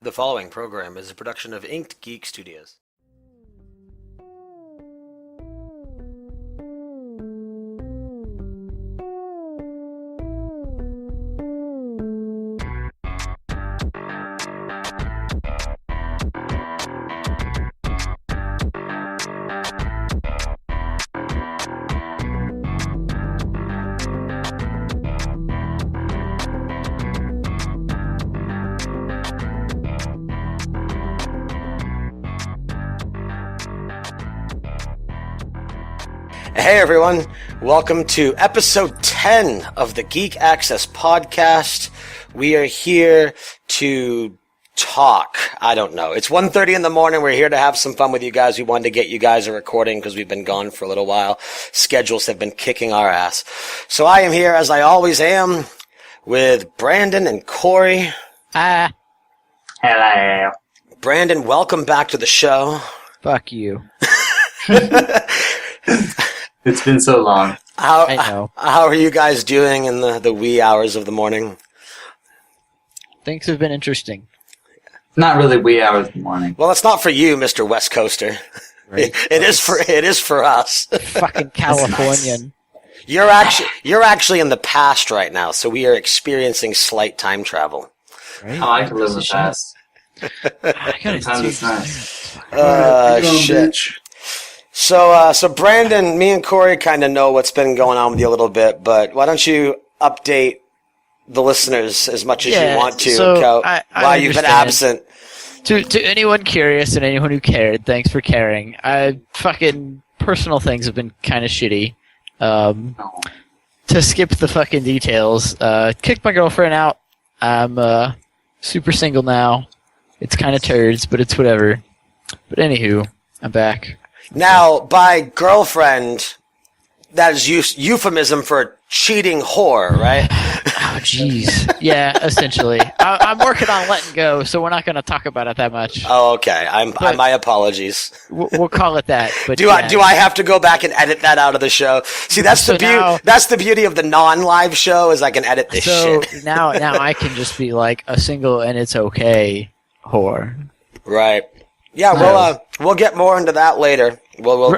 The following program is a production of Inked Geek Studios. Hey everyone, welcome to episode 10 of the Geek Access podcast. We are here to talk. I don't know. It's 1:30 in the morning. We're here to have some fun with you guys. We wanted to get you guys a recording because we've been gone for a little while. Schedules have been kicking our ass. So I am here, as I always am, with Brandon and Corey. Hello. Brandon, welcome back to the show. Fuck you. It's been so long. I know. How are you guys doing in the wee hours of the morning? Things have been interesting. Not really wee hours in the morning. Well, it's not for you, Mr. West Coaster. Right? It is for us. Fucking Californian. You're actually in the past right now, so we are experiencing slight time travel. Right? I like to live in the Shit. past. I gotta Sometimes it's do nice. Shit. So Brandon, me and Corey kind of know what's been going on with you a little bit, but why don't you update the listeners as much as you want to so about I why you've been understand. absent? To anyone curious and anyone who cared, thanks for caring. Fucking personal things have been kind of shitty. Oh. To skip the fucking details, kicked my girlfriend out. I'm super single now. It's kind of turds, but it's whatever. But anywho, I'm back. Now, by girlfriend, that is euphemism for cheating whore, right? Oh, jeez. Yeah, essentially. I'm working on letting go, so we're not going to talk about it that much. Oh, okay. My apologies. We'll call it that. But Do I have to go back and edit that out of the show? See, that's that's the beauty of the non-live show is I can edit this shit. So now I can just be like a single and it's okay whore. Right. Yeah, we'll get more into that later. We'll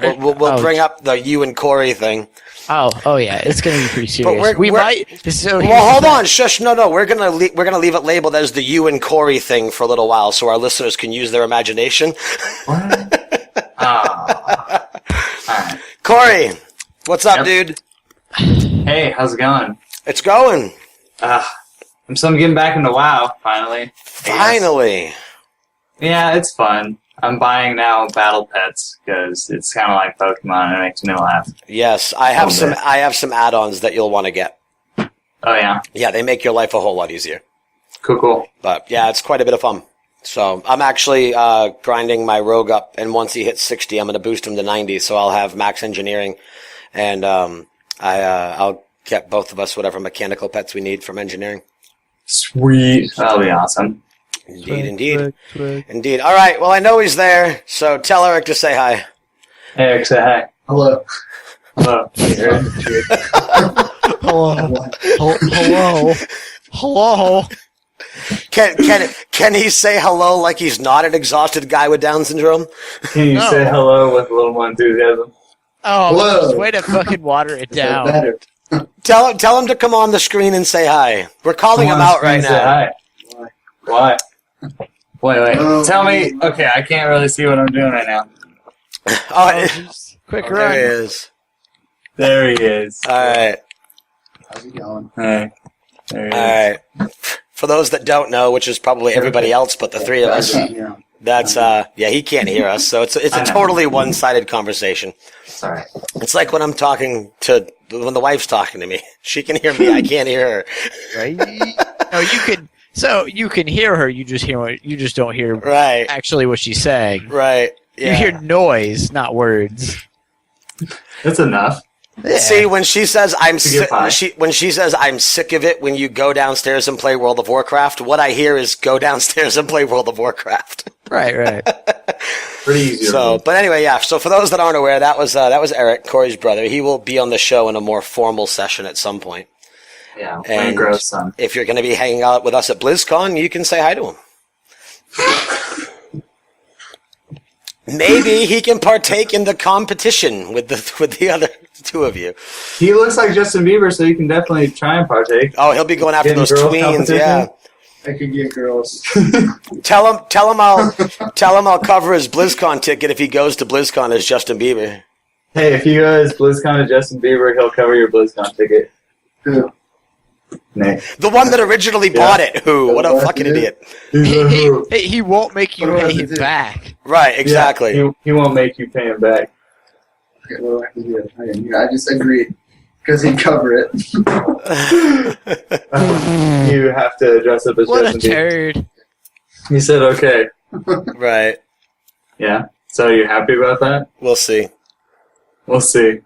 bring up the you and Corey thing. Oh yeah, it's gonna be pretty serious. But we're might. So well, hold on, shush. No, we're gonna leave it labeled as the you and Corey thing for a little while, so our listeners can use their imagination. What? All right. Corey, what's up, dude? Hey, how's it going? It's going. I'm getting back into WoW, finally. Finally. Yeah, it's fun. I'm buying now battle pets because it's kind of like Pokemon and it makes me laugh. Yes, I have some add-ons that you'll want to get. Oh, yeah? Yeah, they make your life a whole lot easier. Cool. But yeah, it's quite a bit of fun. So I'm actually grinding my rogue up, and once he hits 60, I'm going to boost him to 90, so I'll have max engineering, and I'll get both of us whatever mechanical pets we need from engineering. Sweet. That'll be awesome. Indeed. All right, well, I know he's there, so tell Eric to say hi. Hey, Eric, say hi. Hello. Hello. Hello. Can he say hello like he's not an exhausted guy with Down syndrome? Can you say hello with a little more enthusiasm? Oh, Hello. way to fucking water it Is that down. better? Tell him to come on the screen and say hi. We're calling him out right Say now. hi. Why? Wait. Oh, Tell me. Okay, I can't really see what I'm doing right now. Quick There he run. is. There he is. All right. How's it going? Hey. There he All is. right. For those that don't know, which is probably everybody else but the three of us, Yeah. that's he can't hear us, so it's a totally one-sided conversation. Sorry. It's like when when the wife's talking to me. She can hear me, I can't hear her. Right? No, you can. So you can hear her. You just don't hear Right. actually what she's saying. Right. Yeah. You hear noise, not words. That's enough. Yeah. See, when she says a good pie. when she says I'm sick of it when you go downstairs and play World of Warcraft, what I hear is go downstairs and play World of Warcraft. Right. Pretty easy. So, but anyway, yeah. So for those that aren't aware, that was Eric, Corey's brother. He will be on the show in a more formal session at some point. Yeah, And gross son. if you're going to be hanging out with us at BlizzCon, you can say hi to him. Maybe he can partake in the competition with the other two of you. He looks like Justin Bieber, so you can definitely try and partake. Oh, he'll be going after Getting those girls tweens. competition? Yeah. I could get girls. Tell him I'll cover his BlizzCon ticket if he goes to BlizzCon as Justin Bieber. Hey, if you go as BlizzCon to Justin Bieber, he'll cover your BlizzCon ticket. Who? Nick. The one that originally bought it. Who? What a fucking idiot. He won't make you What do I pay have to him do? back. Right. Exactly. Yeah, he won't make you pay him back. Okay, what do I have to do? I just agreed. Because he'd cover it. You have to dress up as What a Justin Bieber. turd. He said okay. Right. Yeah. So you happy about that? We'll see. We'll see.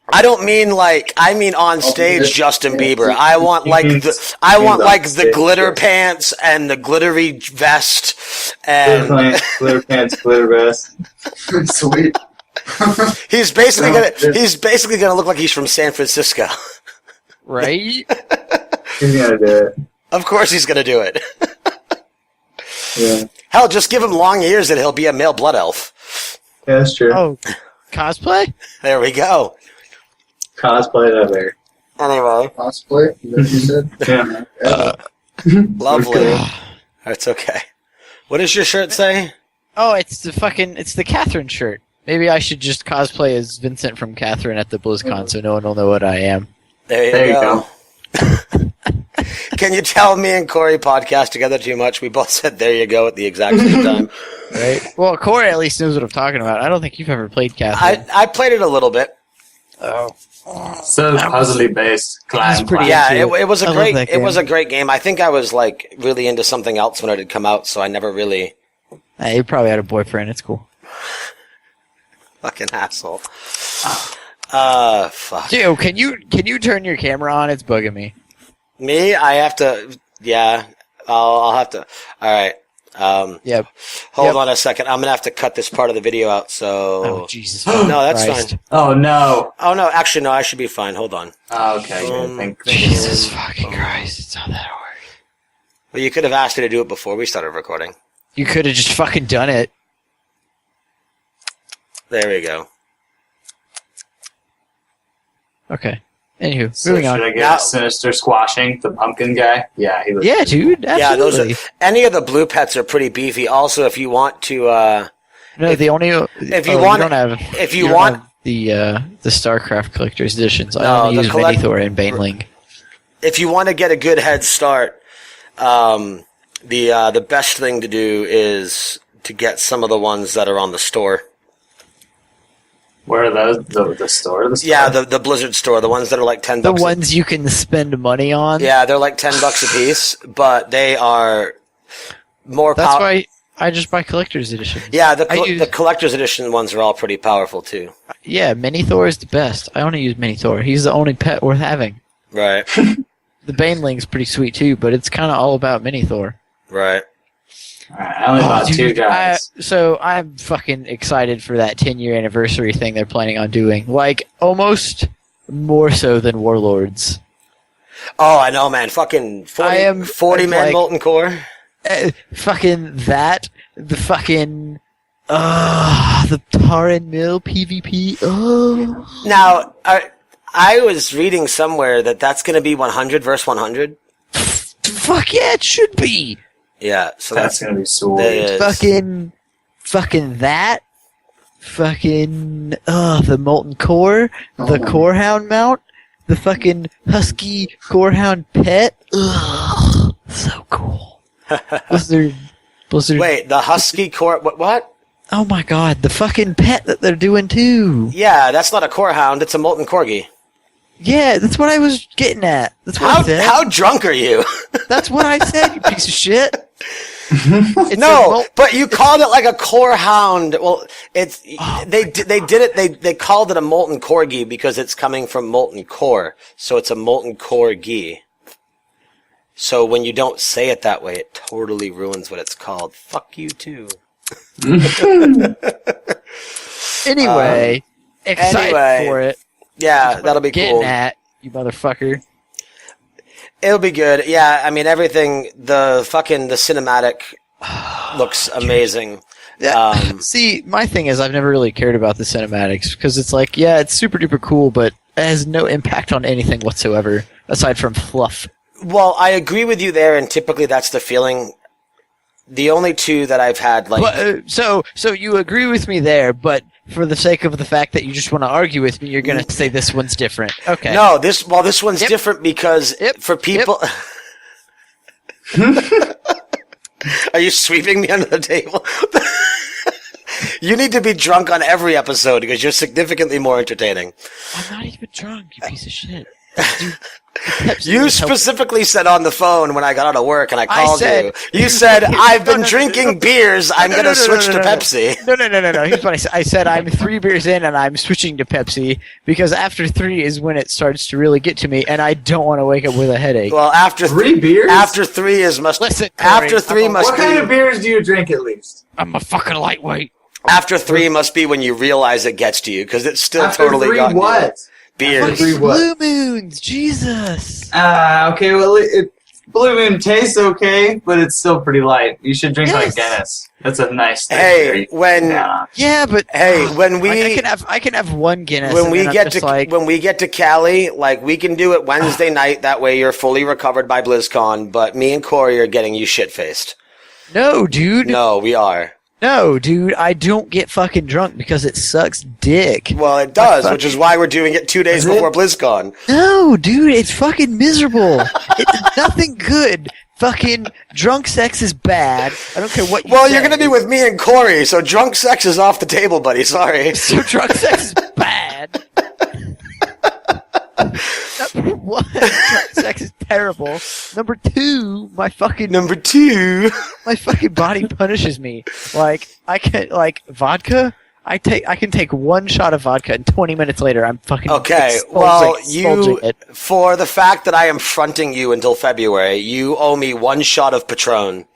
I don't mean I mean on stage Justin Bieber. I want He like means- the stage, glitter yes. pants and the glittery vest Glitter and pants, glitter pants, glitter vest. Sweet. he's basically gonna look like he's from San Francisco. Right? He's gonna do it. Of course he's gonna do it. Yeah. Hell, just give him long ears and he'll be a male blood elf. Yeah, that's true. Oh, cosplay? There we go. Cosplay that there. Anyway, Cosplay? Is that what you said? Yeah. lovely. That's okay. What does your shirt say? Oh, it's the Catherine shirt. Maybe I should just cosplay as Vincent from Catherine at the BlizzCon so no one will know what I am. There you go. Can you tell me and Corey podcast together too much? We both said there you go at the exact same time. Right? Well, Corey at least knows what I'm talking about. I don't think you've ever played Catherine. I played it a little bit. Oh. So puzzly based. That's pretty- Yeah, into it was a I love great that it was game. a great game. I think I was like really into something else when it had come out, so I never really Hey, you probably had a boyfriend. It's cool. fucking asshole. Fuck. Dude, can you turn your camera on? It's bugging me. Me? I have to. Yeah, I'll have to. All right. Yep. Hold Yep. on a second. I'm gonna have to cut this part of the video out. So Oh, Jesus. no, that's Christ. fine. Oh no. Oh no, actually no, I should be fine. Hold on. Oh, okay. Good. Thank you. Jesus fucking Christ. It's not that hard. Well, you could have asked me to do it before we started recording. You could have just fucking done it. There we go. Okay. Anywho, So moving should on. I get Now- a Sinister Squashing, the pumpkin guy? Yeah, he looks Yeah, dude. Yeah, those are Absolutely. any of the blue pets are pretty beefy. Also, if you want to, No, the only if you oh, want- don't have if you don't want- have the StarCraft collector's editions. I No, only the use collect- Minithor and Baneling. if you want to get a good head start, the best thing to do is to get some of the ones that are on the store. Where are those? The store? The store? Yeah, the Blizzard store, the ones that are like $10. The ones you can spend money on. Yeah, they're like $10 a piece, but they are more. That's why I just buy collector's editions. Yeah, I use- the collector's edition ones are all pretty powerful too. Yeah, Minithor is the best. I only use Minithor. He's the only pet worth having. Right, The Baneling's pretty sweet too, but it's kind of all about Minithor. right. Alright, I only bought two Dude, guys. So I'm fucking excited for that 10-year anniversary thing they're planning on doing. Like, almost more so than Warlords. Oh, I know, man. Fucking 40 man like- molten core. Fucking that. The fucking... the Tar and Mill PvP. Oh. Now, I was reading somewhere that that's going to be 100 versus 100. Fuck yeah, it should be. Yeah, so That's that's gonna be sweet. that is- Fucking that. Fucking the molten core, the corehound mount, the fucking husky corehound pet. Ugh, so cool. Blizzard. Wait, the husky core. What? Oh my god, the fucking pet that they're doing too. Yeah, that's not a core hound. It's a molten corgi. Yeah, that's what I was getting at. That's what I said. How drunk are you? That's what I said, you piece of shit. It's a No, but you called it like a core hound. Well, it's they did it. They called it a molten corgi because it's coming from molten core, so it's a molten corgi. So when you don't say it that way, it totally ruins what it's called. Fuck you too. Anyway, excited for it. Yeah, that'll be Getting cool. at you, motherfucker. It'll be good. Yeah, I mean everything. The cinematic looks amazing. Yeah. See, my thing is I've never really cared about the cinematics because it's like, yeah, it's super duper cool, but it has no impact on anything whatsoever aside from fluff. Well, I agree with you there, and typically that's the feeling. The only two that I've had, like... So you agree with me there, but for the sake of the fact that you just want to argue with me, you're going to say this one's different. Okay. No, this one's different because for people... Are you sweeping me under the table? You need to be drunk on every episode because you're significantly more entertaining. I'm not even drunk, you piece of shit. You specifically said on the phone when I got out of work and I called you. You said, I've been drinking beers, I'm going to switch to Pepsi. No. Here's what I said. I said I'm 3 beers in and I'm switching to Pepsi because after 3 is when it starts to really get to me and I don't want to wake up with a headache. Well, after 3 beers? After 3 is must... Listen, after 3 must What be... kind of beers do you drink at least? I'm a fucking lightweight. After 3 must be when you realize it gets to you because it's still After totally 3 got what? Beers. Blue Moons, Jesus. Okay, well, Blue Moon tastes okay, but it's still pretty light. You should drink like Guinness. That's a nice thing. Hey, when we I can have one Guinness. when we get to Cali, like we can do it Wednesday night. That way you're fully recovered by BlizzCon. But me and Corey are getting you shit faced. No, dude. No, we are. No, dude, I don't get fucking drunk because it sucks dick. Well, it does, which is why we're doing it 2 days before BlizzCon. No, dude, it's fucking miserable. It's nothing good. Fucking drunk sex is bad. I don't care what you say. Well, you're going to be with me and Corey, so drunk sex is off the table, buddy. Sorry. So drunk sex is bad. Number 1, drunk sex is terrible. Number 2, my fucking body punishes me. Like vodka. I can take 1 shot of vodka and 20 minutes later I'm fucking expulsing it. For the fact that I am fronting you until February, you owe me 1 shot of Patron.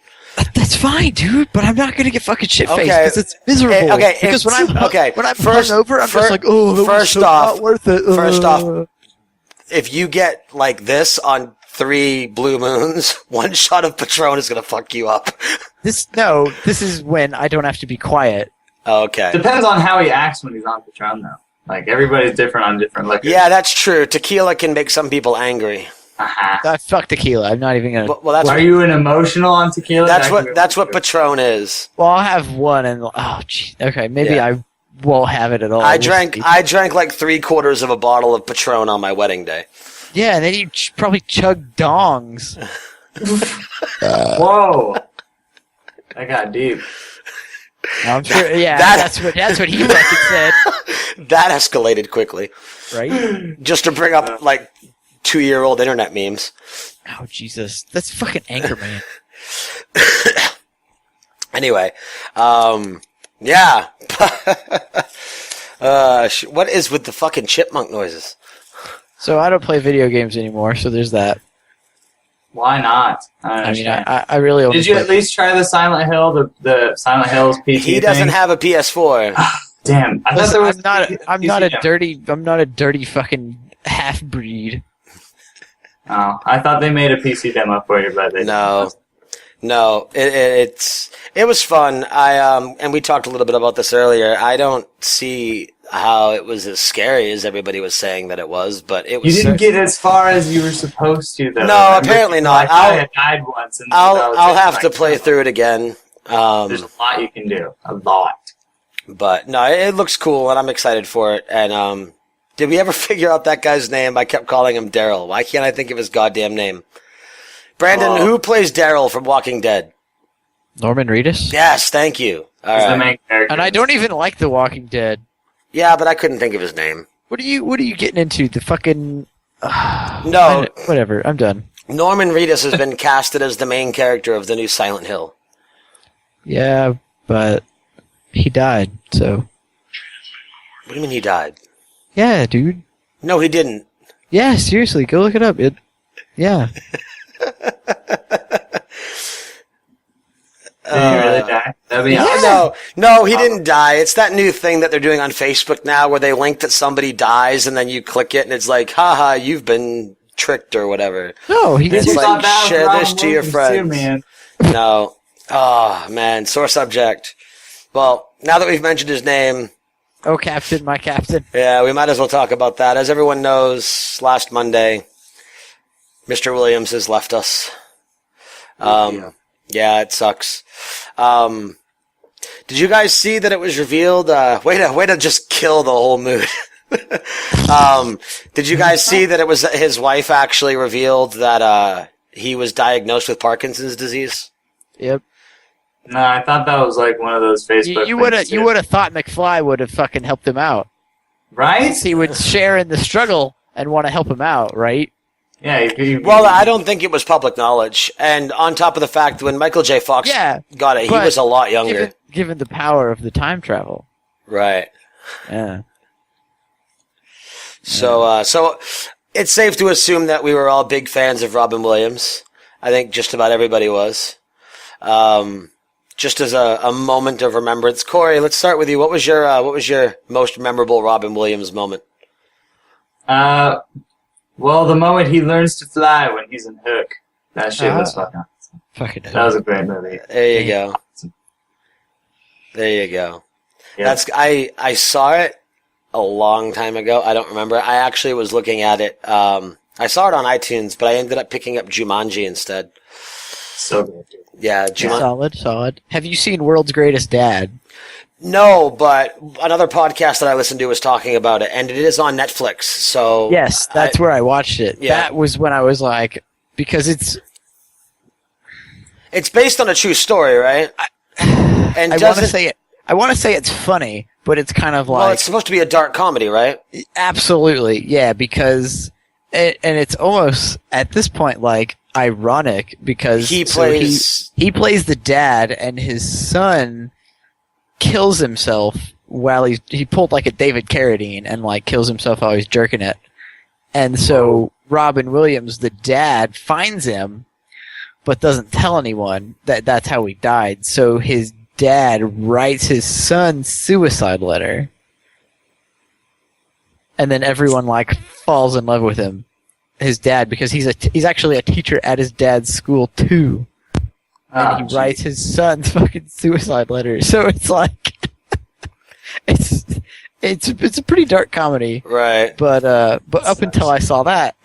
That's fine, dude, but I'm not gonna get fucking shit-faced because it's miserable. Because when I'm hungover, I'm just like, oh, not worth it. First off, if you get like this on 3 Blue Moons, 1 shot of Patron is gonna fuck you up. This is when I don't have to be quiet. Okay. Depends on how he acts when he's on Patron, though. Like, everybody's different on different liquors. Yeah, that's true. Tequila can make some people angry. Fuck tequila. I'm not even gonna. Well, are you an emotional on tequila? That's what Patron is. Well, I'll have 1 and okay, maybe I won't have it at all. I drank like 3/4 of a bottle of Patron on my wedding day. Yeah, and then you probably chug dongs. Whoa, that got deep. I'm sure. Yeah, that's what he fucking said. That escalated quickly, right? Just to bring up like 2-year-old internet memes. Oh Jesus, that's fucking Anchorman. Anyway, yeah. What is with the fucking chipmunk noises? So I don't play video games anymore. So there's that. Why not? I mean, I really. Did you at least try the Silent Hill? The Silent Hill's PC. He doesn't have a PS4. Damn! I thought there was. I'm not a dirty fucking half breed. Oh, I thought they made a PC demo for you, but they no. It was fun. And we talked a little bit about this earlier. I don't see how it was as scary as everybody was saying that it was, but it was. You didn't get as far as you were supposed to, though. No, apparently not. I died once, and I'll have to play through it again. There's a lot you can do. A lot. But no, it looks cool, and I'm excited for it. And did we ever figure out that guy's name? I kept calling him Daryl. Why can't I think of his goddamn name? Brandon, who plays Daryl from Walking Dead? Norman Reedus? Yes, thank you. He's the main character. And I don't even like The Walking Dead. Yeah, but I couldn't think of his name. What are you getting into? The fucking... No. Whatever, I'm done. Norman Reedus has been casted as the main character of the new Silent Hill. Yeah, but he died, so... What do you mean he died? Yeah, dude. No, he didn't. Yeah, seriously, go look it up. Yeah. Did he really die? That'd be awesome. No, he didn't die. It's that new thing that they're doing on Facebook now where they link that somebody dies and then you click it and it's like, haha, you've been tricked or whatever. No, he it's like, share this to your friends. Too, man. No. Oh, man, sore subject. Well, now that we've mentioned his name, Oh, Captain, my Captain. yeah, we might as well talk about that. As everyone knows, last Monday, Mr. Williams has left us. Yeah, it sucks. Did you guys see that it was revealed? Way to just kill the whole mood. Did you guys see that it was his wife actually revealed that he was diagnosed with Parkinson's disease? Yep. No, I thought that was like one of those Facebook. You would have things, too. thought McFly would have fucking helped him out. Right? He would share in the struggle and want to help him out, right? Yeah. Well, I don't think it was public knowledge. And on top of the fact, when Michael J. Fox got it, he but was a lot younger. Given the power of the time travel. Right. Yeah. So it's safe to assume that we were all big fans of Robin Williams. I think just about everybody was. Just as a moment of remembrance, Corey, let's start with you. What was your most memorable Robin Williams moment? Well, the moment he learns to fly when he's in Hook. That shit was fucking awesome. That was a great movie. There you go. There you go. Yeah. I saw it a long time ago. I don't remember. I actually was looking at it. I saw it on iTunes, but I ended up picking up Jumanji instead. So good. Yeah, Jumanji. Solid. Have you seen World's Greatest Dad? No, but another podcast that I listened to was talking about it, and it is on Netflix. So Yes, that's where I watched it. Yeah. That was when I was like, because it's based on a true story, right? And I want to say it. I want to say it's funny, but it's kind of like well, it's supposed to be a dark comedy, right? absolutely, yeah. Because and it's almost at this point like ironic because He plays he plays the dad, and his son kills himself while he pulled like a David Carradine and like kills himself while he's jerking it, and so Robin Williams, the dad, finds him, but doesn't tell anyone that that's how he died. So his dad writes his son's suicide letter, and then everyone like falls in love with him, his dad, because he's actually a teacher at his dad's school too, and he writes his son's fucking suicide letter. So it's like it's a pretty dark comedy, right? But up until I saw that,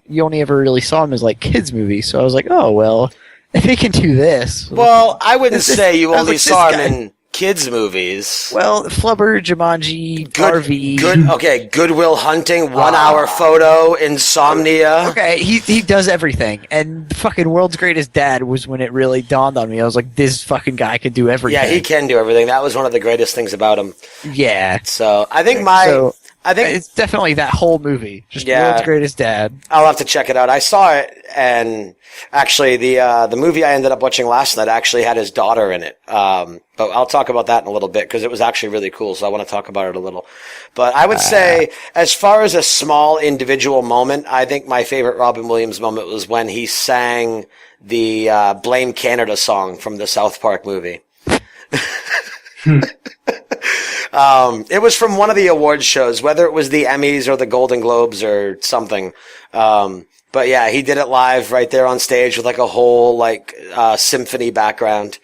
you only ever really saw him as like kids movies. So I was like, oh well, if he can do this. Well, I wouldn't say you I was only like, saw this him guy- in kids' movies. Well, Flubber, Jumanji, RV. Goodwill Hunting, 1 Hour Photo, Insomnia. Okay, he does everything, and fucking World's Greatest Dad was when it really dawned on me. I was like, this fucking guy can do everything. Yeah, he can do everything. That was one of the greatest things about him. Yeah. So I think I think it's definitely that whole movie. Just Yeah. World's Greatest Dad. I'll have to check it out. I saw it, and actually the movie I ended up watching last night actually had his daughter in it. But I'll talk about that in a little bit because it was actually really cool. So I want to talk about it a little. But I would say, as far as a small individual moment, I think my favorite Robin Williams moment was when he sang the "Blame Canada" song from the South Park movie. It was from one of the awards shows, whether it was the Emmys or the Golden Globes or something. But yeah, he did it live right there on stage with like a whole like symphony background.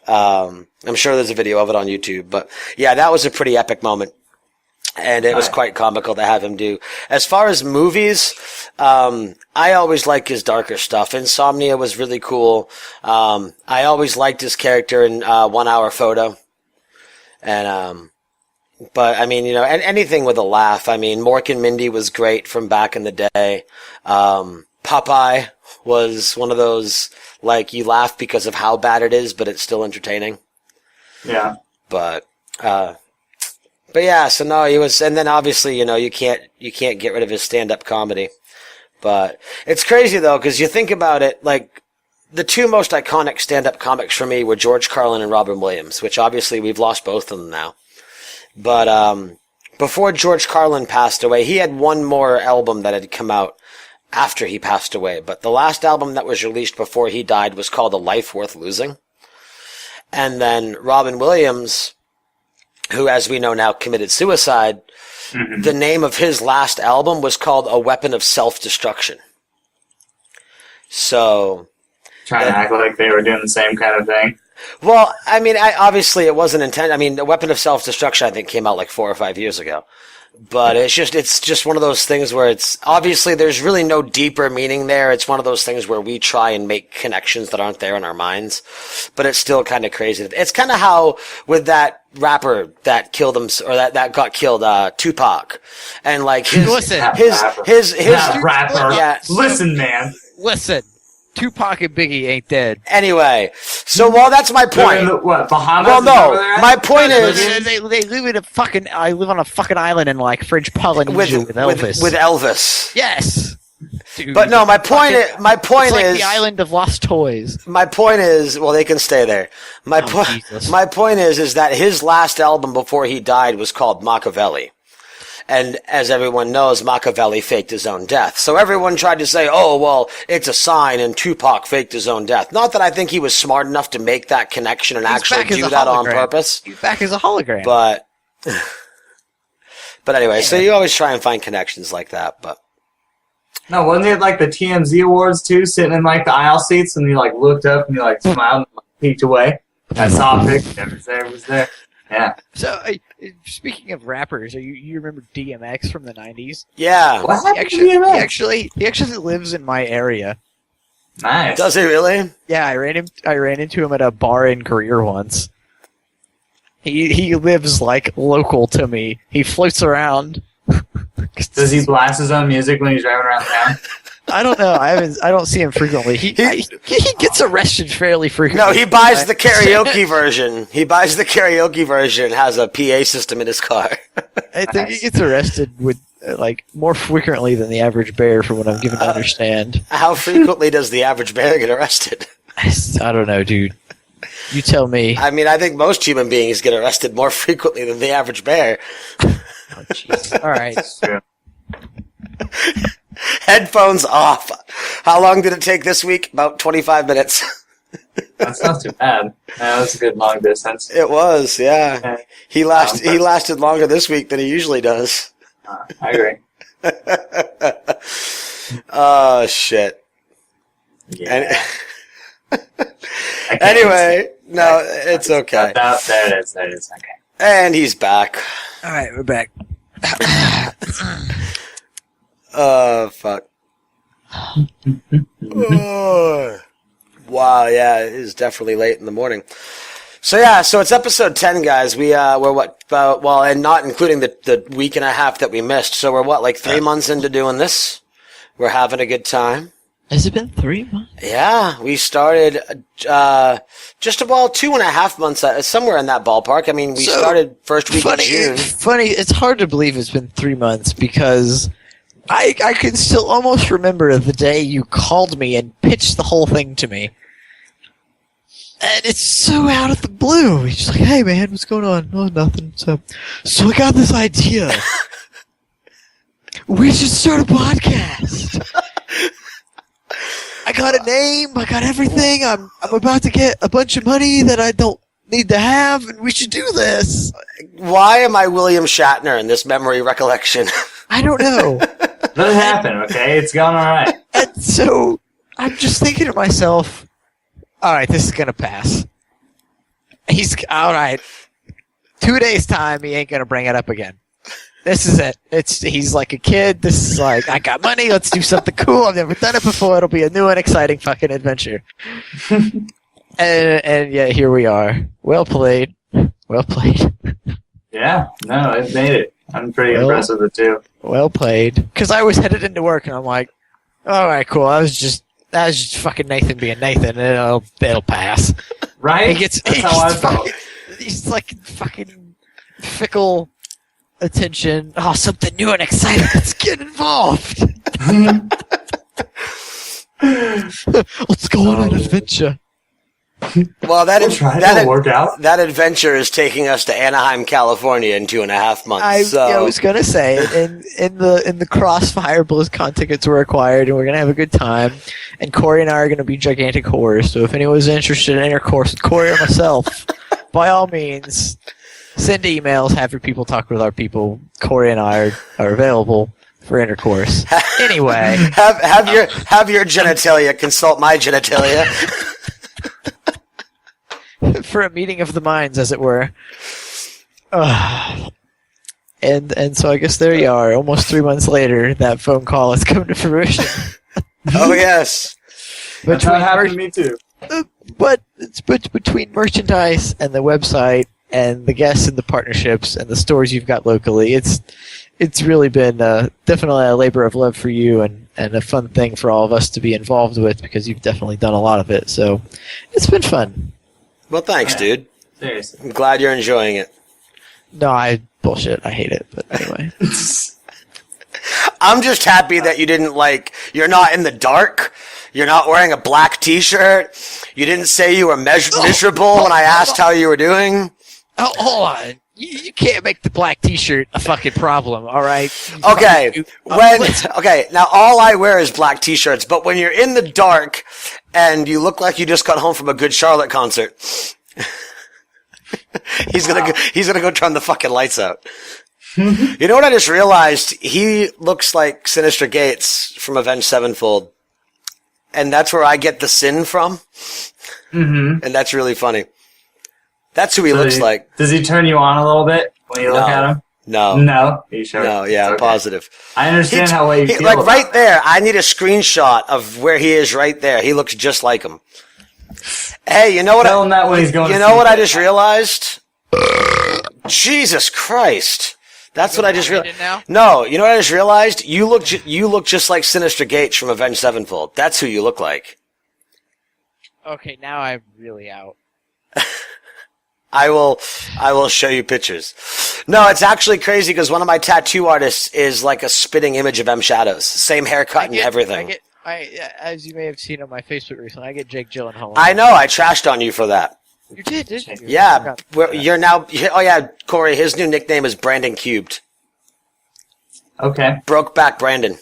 I'm sure there's a video of it on YouTube, but yeah, that was a pretty epic moment. And it was quite comical to have him do. As far as movies, I always like his darker stuff. Insomnia was really cool. I always liked his character in 1 Hour Photo. And, but I mean, you know, anything with a laugh. I mean, Mork and Mindy was great from back in the day. Popeye was one of those, like, you laugh because of how bad it is, but it's still entertaining. Yeah. But yeah, so no, he was, and then obviously, you know, you can't get rid of his stand-up comedy. But it's crazy though, because you think about it, like, the two most iconic stand-up comics for me were George Carlin and Robin Williams, which obviously we've lost both of them now. But before George Carlin passed away, he had one more album that had come out after he passed away. But the last album that was released before he died was called A Life Worth Losing. And then Robin Williams, who, as we know now, committed suicide, the name of his last album was called A Weapon of Self-Destruction. So... Trying to act like they were doing the same kind of thing. Well, I mean, obviously it wasn't intended. I mean, the Weapon of Self-Destruction, I think, came out like 4 or 5 years ago. But it's just one of those things where it's obviously there's really no deeper meaning there. It's one of those things where we try and make connections that aren't there in our minds, but it's still kind of crazy. It's kind of how with that rapper that killed him or that got killed, Tupac, and like his rapper. Yeah. Listen, man. Listen. Tupac and Biggie ain't dead. Anyway, so that's my point. What, Bahamas? Well, no, my point is they live in I live on a fucking island in like French Polynesia with Elvis. With Elvis. Yes. Dude, but no, my point is the island of lost toys. My point is, well, they can stay there. My point is that his last album before he died was called Machiavelli. And as everyone knows, Machiavelli faked his own death. So everyone tried to say, oh, well, it's a sign and Tupac faked his own death. Not that I think he was smart enough to make that connection and actually do that on purpose. He's back as a hologram. But anyway, so you always try and find connections like that, but. No, wasn't it like the TMZ Awards too, sitting in like the aisle seats and you like looked up and you like smiled and peeked away? I saw a pic, never said it was there. Yeah. So, speaking of rappers, you remember DMX from the 90s? Yeah. What happened to DMX? He actually lives in my area. Nice. Does he really? Yeah, I ran into him at a bar in Greer once. He lives like local to me. He floats around. Does he blast his own music when he's driving around town? I don't know. I don't see him frequently. He gets arrested fairly frequently. No, he buys the karaoke version. He buys the karaoke version. Has a PA system in his car. I think he gets arrested with like more frequently than the average bear, from what I'm given to understand. How frequently does the average bear get arrested? I don't know, dude. You tell me. I mean, I think most human beings get arrested more frequently than the average bear. Oh, jeez. All right. Headphones off. How long did it take this week? About 25 minutes. That's not too bad. That was a good long distance. It was, yeah. He lasted longer this week than he usually does. I agree. Oh, shit. Yeah. Anyway, no, it's okay. There it is. Okay. And he's back. All right, we're back. Oh, fuck. Oh. Wow, yeah, it is definitely late in the morning. So it's episode 10, guys. We're what, and not including the week and a half that we missed. So we're like 3 months into doing this. We're having a good time. Has it been 3 months? Yeah, we started just about 2.5 months, somewhere in that ballpark. I mean, we started first week of June. Funny, it's hard to believe it's been 3 months because I can still almost remember the day you called me and pitched the whole thing to me. And it's so out of the blue. He's just like, hey man, what's going on? Oh, nothing. So I got this idea. We should start a podcast. I got a name, I got everything, I'm about to get a bunch of money that I don't need to have, and we should do this. Why am I William Shatner in this memory recollection? I don't know. Let it happen, okay? It's going alright. And so, I'm just thinking to myself, alright, this is gonna pass. He's, alright, 2 days time, he ain't gonna bring it up again. This is it. He's like a kid. This is like, I got money. Let's do something cool. I've never done it before. It'll be a new and exciting fucking adventure. and yeah, here we are. Well played. Well played. Yeah, no, it made it. I'm pretty impressed with it too. Well played. Because I was headed into work and I'm like, all right, cool. That was just fucking Nathan being Nathan. And it'll pass. Right? That's how I felt. He's like fucking fickle. Attention. Oh, something new and exciting. Let's get involved. Let's go on an adventure. Well, work out. That adventure is taking us to Anaheim, California in 2.5 months. I was gonna say, in the Crossfire, BlizzCon tickets were acquired, and we're gonna have a good time. And Corey and I are gonna be gigantic whores. So if anyone's interested in intercourse with Corey or myself, by all means. Send emails, have your people talk with our people. Corey and I are available for intercourse. Anyway. have your genitalia consult my genitalia. for a meeting of the minds, as it were. And so I guess there you are. Almost 3 months later, that phone call has come to fruition. Oh yes. That's how it happened to me too. But it's between merchandise and the website and the guests and the partnerships and the stores you've got locally. It's really been definitely a labor of love for you and a fun thing for all of us to be involved with because you've definitely done a lot of it. So it's been fun. Well, thanks, dude. Seriously. I'm glad you're enjoying it. No, bullshit. I hate it. But anyway. I'm just happy that you didn't you're not in the dark. You're not wearing a black t-shirt. You didn't say you were miserable when I asked how you were doing. Oh, hold on. You can't make the black t-shirt a fucking problem, all right? Okay. Okay, now all I wear is black t-shirts, but when you're in the dark and you look like you just got home from a Good Charlotte concert, he's gonna go turn the fucking lights out. You know what I just realized? He looks like Sinister Gates from Avenged Sevenfold. And that's where I get the sin from. Mm-hmm. And that's really funny. That's who he looks like. Does he turn you on a little bit when you look at him? No. No? Are you sure? No, yeah, I'm positive. I understand how you feel like about right there, I need a screenshot of where he is right there. He looks just like him. Hey, you know what? Tell him that when he's going You know what I just realized? Jesus Christ. That's what I just realized. No, you know what I just realized? You look just like Sinister Gates from Avenged Sevenfold. That's who you look like. Okay, now I'm really out. I will show you pictures. No, it's actually crazy because one of my tattoo artists is like a spitting image of M. Shadows. Same haircut and everything. As you may have seen on my Facebook recently, I get Jake Gyllenhaal. I know, I trashed on you for that. You did, didn't you? Yeah, you're now. Oh yeah, Corey. His new nickname is Brandon Cubed. Okay. Brokeback Brandon.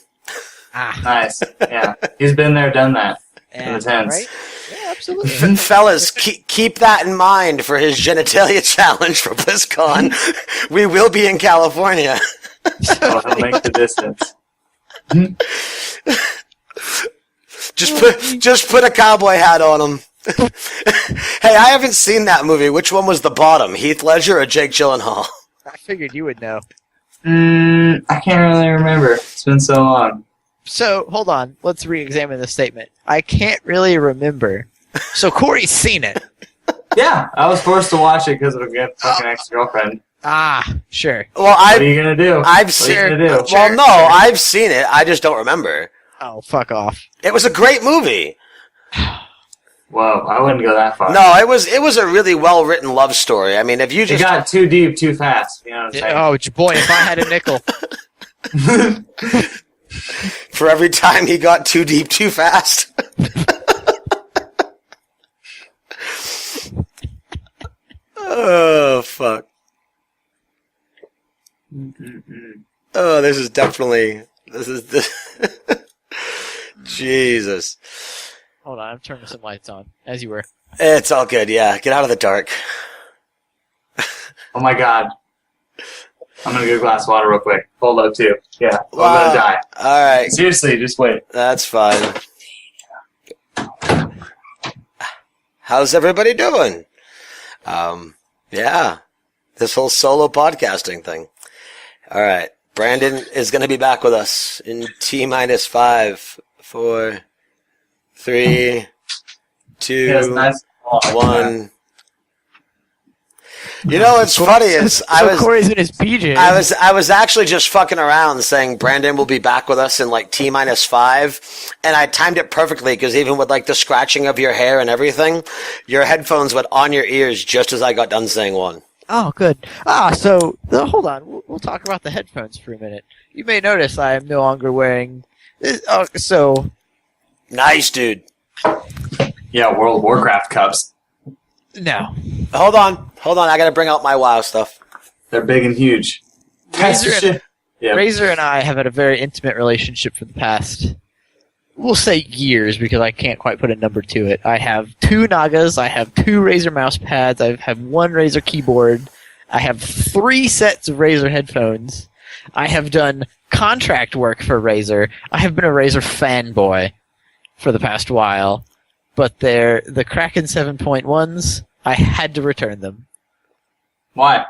Nice. Yeah, he's been there, done that. Right? Yeah, absolutely. Fellas, keep that in mind for his genitalia challenge for BlizzCon. We will be in California. Oh, he'll make the distance. Just put a cowboy hat on him. Hey, I haven't seen that movie. Which one was the bottom, Heath Ledger or Jake Gyllenhaal? I figured you would know. I can't really remember. It's been so long. So, hold on. Let's re-examine the statement. I can't really remember. So, Corey's seen it. Yeah, I was forced to watch it because of a good fucking ex-girlfriend. Ah, sure. Well, what are you gonna do? I've seen it. Well, no, I've seen it. I just don't remember. Oh, fuck off. It was a great movie. Whoa, I wouldn't go that far. No, it was a really well written love story. I mean, if you just it got too deep, too fast. You know what I'm saying? Oh, boy, if I had a nickel. For every time he got too deep, too fast. Oh fuck. Oh, this is Jesus. Hold on, I'm turning some lights on, as you were. It's all good, yeah. Get out of the dark. Oh my god. I'm gonna get a glass of water real quick. Hold up, too. Yeah, I'm gonna die. Alright. Seriously, just wait. That's fine. How's everybody doing? Yeah. This whole solo podcasting thing. Alright. Brandon is gonna be back with us in T-5, 4, 3, 2, 1. You know what's funny is Corey's in his PJs. I was actually just fucking around saying Brandon will be back with us in like T-5, and I timed it perfectly because even with like the scratching of your hair and everything, your headphones went on your ears just as I got done saying 1. Oh, good. Hold on. We'll talk about the headphones for a minute. You may notice I am no longer wearing. Nice, dude. Yeah, World of Warcraft cups. No. Hold on. I gotta bring out my WoW stuff. They're big and huge. Razor and I have had a very intimate relationship for the past, we'll say years, because I can't quite put a number to it. I have 2 Nagas, I have 2 Razor mouse pads, I have 1 Razor keyboard, I have 3 sets of Razor headphones, I have done contract work for Razor, I have been a Razor fanboy for the past while, but they're the Kraken 7.1s, I had to return them Why?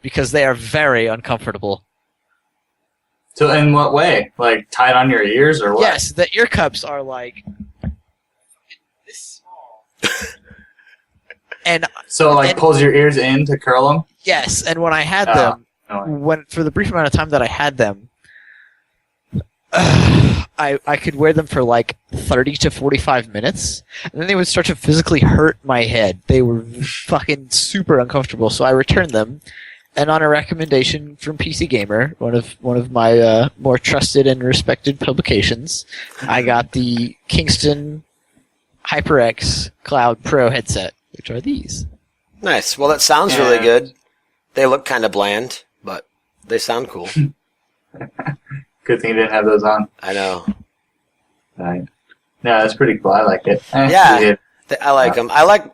because they are very uncomfortable. So in what way? Like tied on your ears or what? Yes, the ear cups are like this small. And So like and- pulls your ears in to curl them? yes, and when I had Oh, them, no. for the brief amount of time that I had them, I could wear them for like 30 to 45 minutes, and then they would start to physically hurt my head. They were fucking super uncomfortable, so I returned them. And on a recommendation from PC Gamer, one of my more trusted and respected publications, I got the Kingston HyperX Cloud Pro headset, which are these. Nice. Well, that sounds really good. They look kind of bland, but they sound cool. Good thing you didn't have those on. I know. Right. No, that's pretty cool. I like it. Yeah. I like them. I like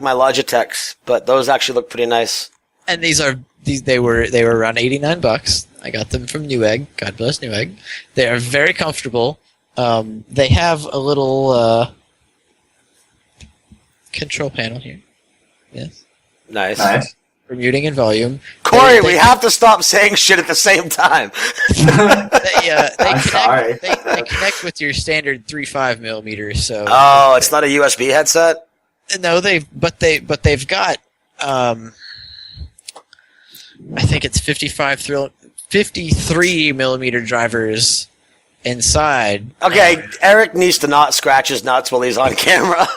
my Logitechs, but those actually look pretty nice. And they were around $89. I got them from Newegg. God bless Newegg. They are very comfortable. They have a little control panel here. Yes. Nice. For muting and volume. Corey, we have to stop saying shit at the same time. They connect with your standard 3.5 millimeters. So. Oh, it's not a USB headset? No, they've got. I think it's 53 millimeter drivers inside. Okay, Eric needs to not scratch his nuts while he's on camera.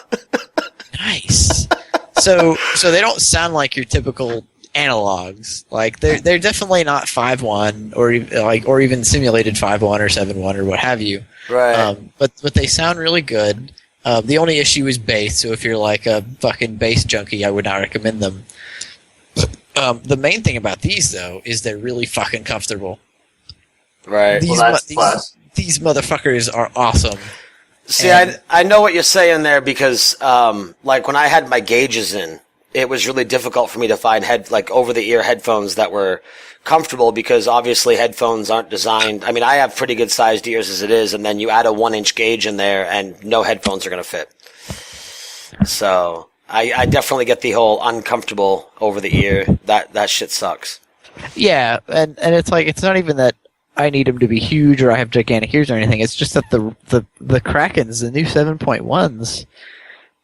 Nice. So they don't sound like your typical analogs. Like they're definitely not 5.1 or even simulated 5.1 or 7.1 or what have you. Right. But they sound really good. The only issue is bass. So if you're like a fucking bass junkie, I would not recommend them. The main thing about these though is they're really fucking comfortable. Right. These motherfuckers are awesome. See, I know what you're saying there because, like, when I had my gauges in, it was really difficult for me to find over-the-ear headphones that were comfortable because obviously headphones aren't designed. I mean, I have pretty good sized ears as it is, and then you add a 1-inch gauge in there, and no headphones are going to fit. So I definitely get the whole uncomfortable over the ear. That shit sucks. Yeah, and it's like it's not even that I need them to be huge or I have gigantic ears or anything. It's just that the Krakens, the new 7.1s,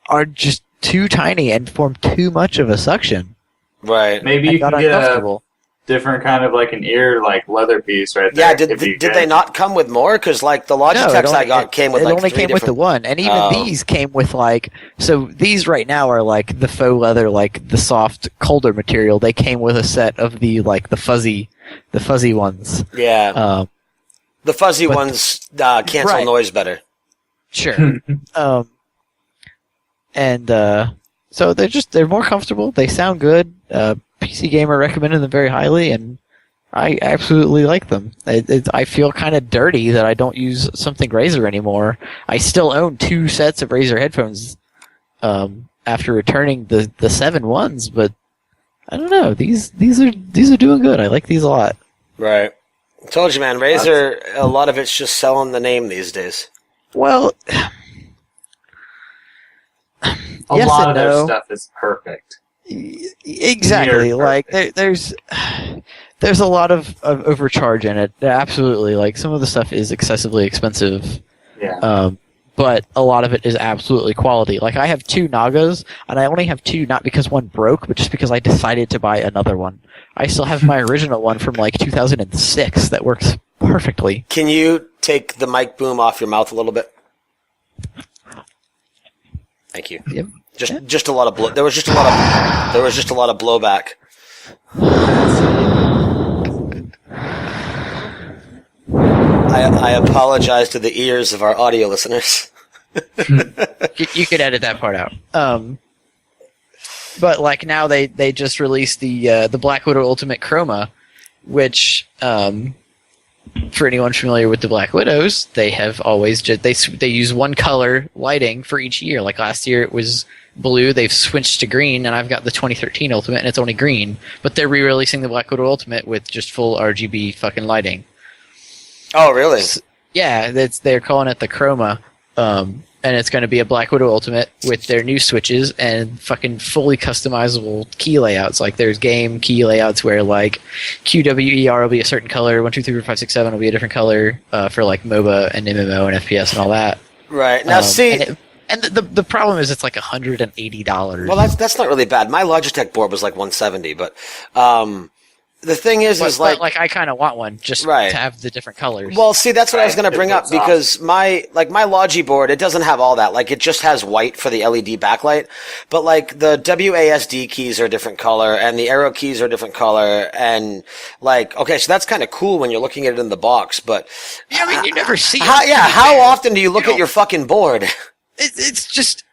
are just too tiny and form too much of a suction. Right. Maybe you can get a different kind of like an ear like leather piece right there. Yeah, did they not come with more? Because like the Logitechs I got came with like 3 different... It only came with the one, and even these came with like... So these right now are like the faux leather, like the soft, colder material. They came with a set of the like the fuzzy ones. Yeah. The fuzzy ones cancel noise better. Sure. So they're more comfortable. They sound good. PC Gamer recommended them very highly, and I absolutely like them. I feel kind of dirty that I don't use something Razer anymore. I still own 2 sets of Razer headphones after returning the 7.1s, but I don't know. These are doing good. I like these a lot. Right. I told you, man. Razer, a lot of it's just selling the name these days. Well, a lot of their stuff is perfect. Exactly. Like there's a lot of overcharge in it. Absolutely. Like some of the stuff is excessively expensive. Yeah. But a lot of it is absolutely quality. Like I have 2 Nagas, and I only have 2 not because one broke, but just because I decided to buy another one. I still have my original one from like 2006 that works perfectly. Can you take the mic boom off your mouth a little bit? Thank you. Yep. Just a lot of there was just a lot of blowback. I apologize to the ears of our audio listeners. You could edit that part out. But like now they just released the Black Widow Ultimate Chroma, which for anyone familiar with the Black Widows, they have always they use one color lighting for each year. Like last year it was blue, they've switched to green, and I've got the 2013 Ultimate and it's only green. But they're re-releasing the Black Widow Ultimate with just full RGB fucking lighting. Oh, really? Yeah, they're calling it the Chroma. And and it's going to be a Black Widow Ultimate with their new switches and fucking fully customizable key layouts. Like there's game key layouts where like QWER will be a certain color, 1, 2, 3, 4, 5, 6, 7 will be a different color for like MOBA and MMO and FPS and all that. Right. Now, see... And the problem is it's like $180. Well, that's not really bad. My Logitech board was like $170, but the thing is like I kind of want one just right. to have the different colors. Well, see, that's what I was going to bring up because my Logi board, it doesn't have all that. Like, it just has white for the LED backlight, but like the WASD keys are a different color and the arrow keys are a different color, and like, okay, so that's kind of cool when you're looking at it in the box, but yeah, I mean, you never see it. How often do you look at your fucking board? It's just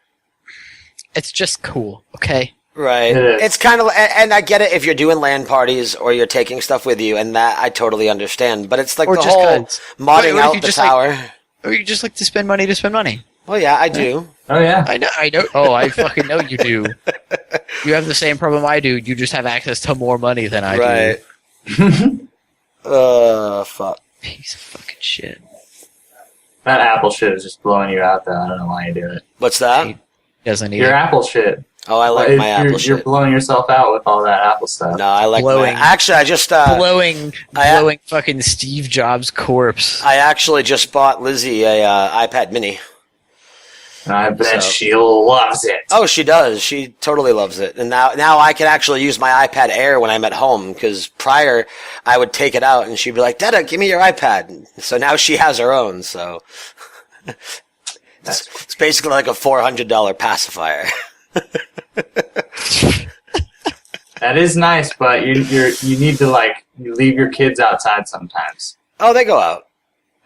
cool, okay? Right. It's kind of, and I get it if you're doing LAN parties or you're taking stuff with you, and that I totally understand. But it's like or the just whole modding out the tower. Or you just like to spend money to spend money. Well, yeah, I do. Oh, yeah. I know. Oh, I fucking know you do. You have the same problem I do. You just have access to more money than I do. Fuck. Piece of fucking shit. That Apple shit is just blowing you out, though. I don't know why you do it. What's that? He doesn't need Your Apple shit. Oh, I like my Apple shit. You're blowing yourself out with all that Apple stuff. No, I like blowing. Actually, I just... blowing fucking Steve Jobs' corpse. I actually just bought Lizzie a iPad mini. I bet she loves it. Oh, she does. She totally loves it. And now I can actually use my iPad Air when I'm at home, because prior I would take it out and she'd be like, Dada, give me your iPad. So now she has her own, so... it's basically like a $400 pacifier. That is nice, but you need to you leave your kids outside sometimes. Oh, they go out.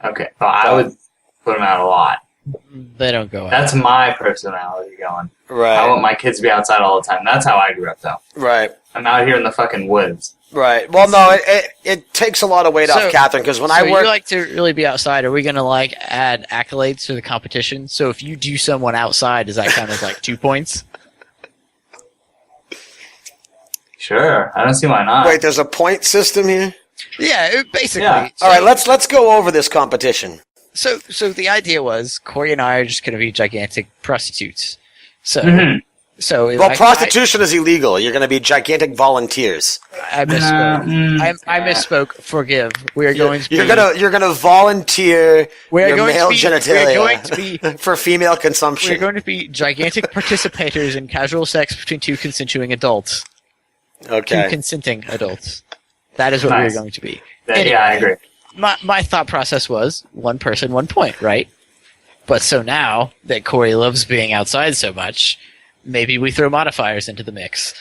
Okay, well, I would put them out a lot. They don't go out. That's my personality going. Right. I want my kids to be outside all the time. That's how I grew up, though. Right. I'm out here in the fucking woods. Right. Well, no, it takes a lot of weight off Catherine, because when I work... you like to really be outside. Are we going to, add accolades to the competition? So if you do someone outside, does that count as, 2 points? Sure. I don't see why not. Wait, there's a point system here? Yeah, basically. Yeah. All right, let's go over this competition. So the idea was Corey and I are just going to be gigantic prostitutes. So, well, prostitution is illegal. You're going to be gigantic volunteers. I misspoke. I misspoke. Forgive. We are going to. You're going to volunteer your male genitalia. We are going to be for female consumption. We're going to be gigantic participators in casual sex between two consenting adults. Okay. Two consenting adults. That is what we are going to be. Anyway, yeah, I agree. My thought process was 1 person, 1 point, right? But so now that Corey loves being outside so much, maybe we throw modifiers into the mix.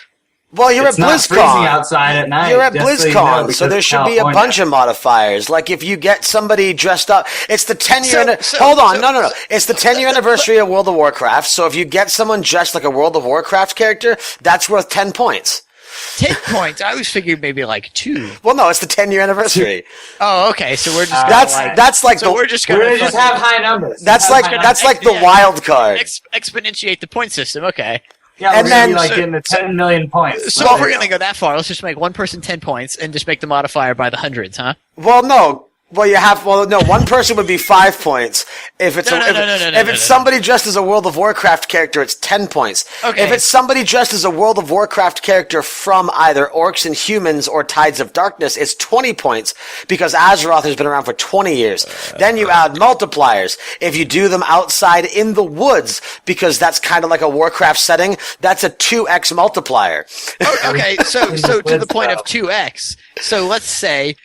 Well, you're it's at BlizzCon. Not freezing outside at night. You're at BlizzCon, so there should be a bunch of modifiers. Like if you get somebody dressed up, it's the 10-year. Hold on, no. It's the 10-year anniversary of World of Warcraft. So if you get someone dressed like a World of Warcraft character, that's worth 10 points. 10 points? I always figured maybe 2. Well, no, it's the 10-year anniversary. Oh, okay. So we're just we're just have high numbers. That's like the wild card. Exponentiate the point system. Okay. Yeah, and then getting the 10 million points. So if we're gonna go that far, let's just make 1 person 10 points and just make the modifier by the hundreds, huh? Well, no. Well, 1 person would be 5 points. If it's somebody dressed as a World of Warcraft character, it's 10 points. Okay. If it's somebody dressed as a World of Warcraft character from either Orcs and Humans or Tides of Darkness, it's 20 points because Azeroth has been around for 20 years. Then you add multipliers. If you do them outside in the woods, because that's kind of like a Warcraft setting, that's a 2x multiplier. Okay, so to the point of 2x. So let's say,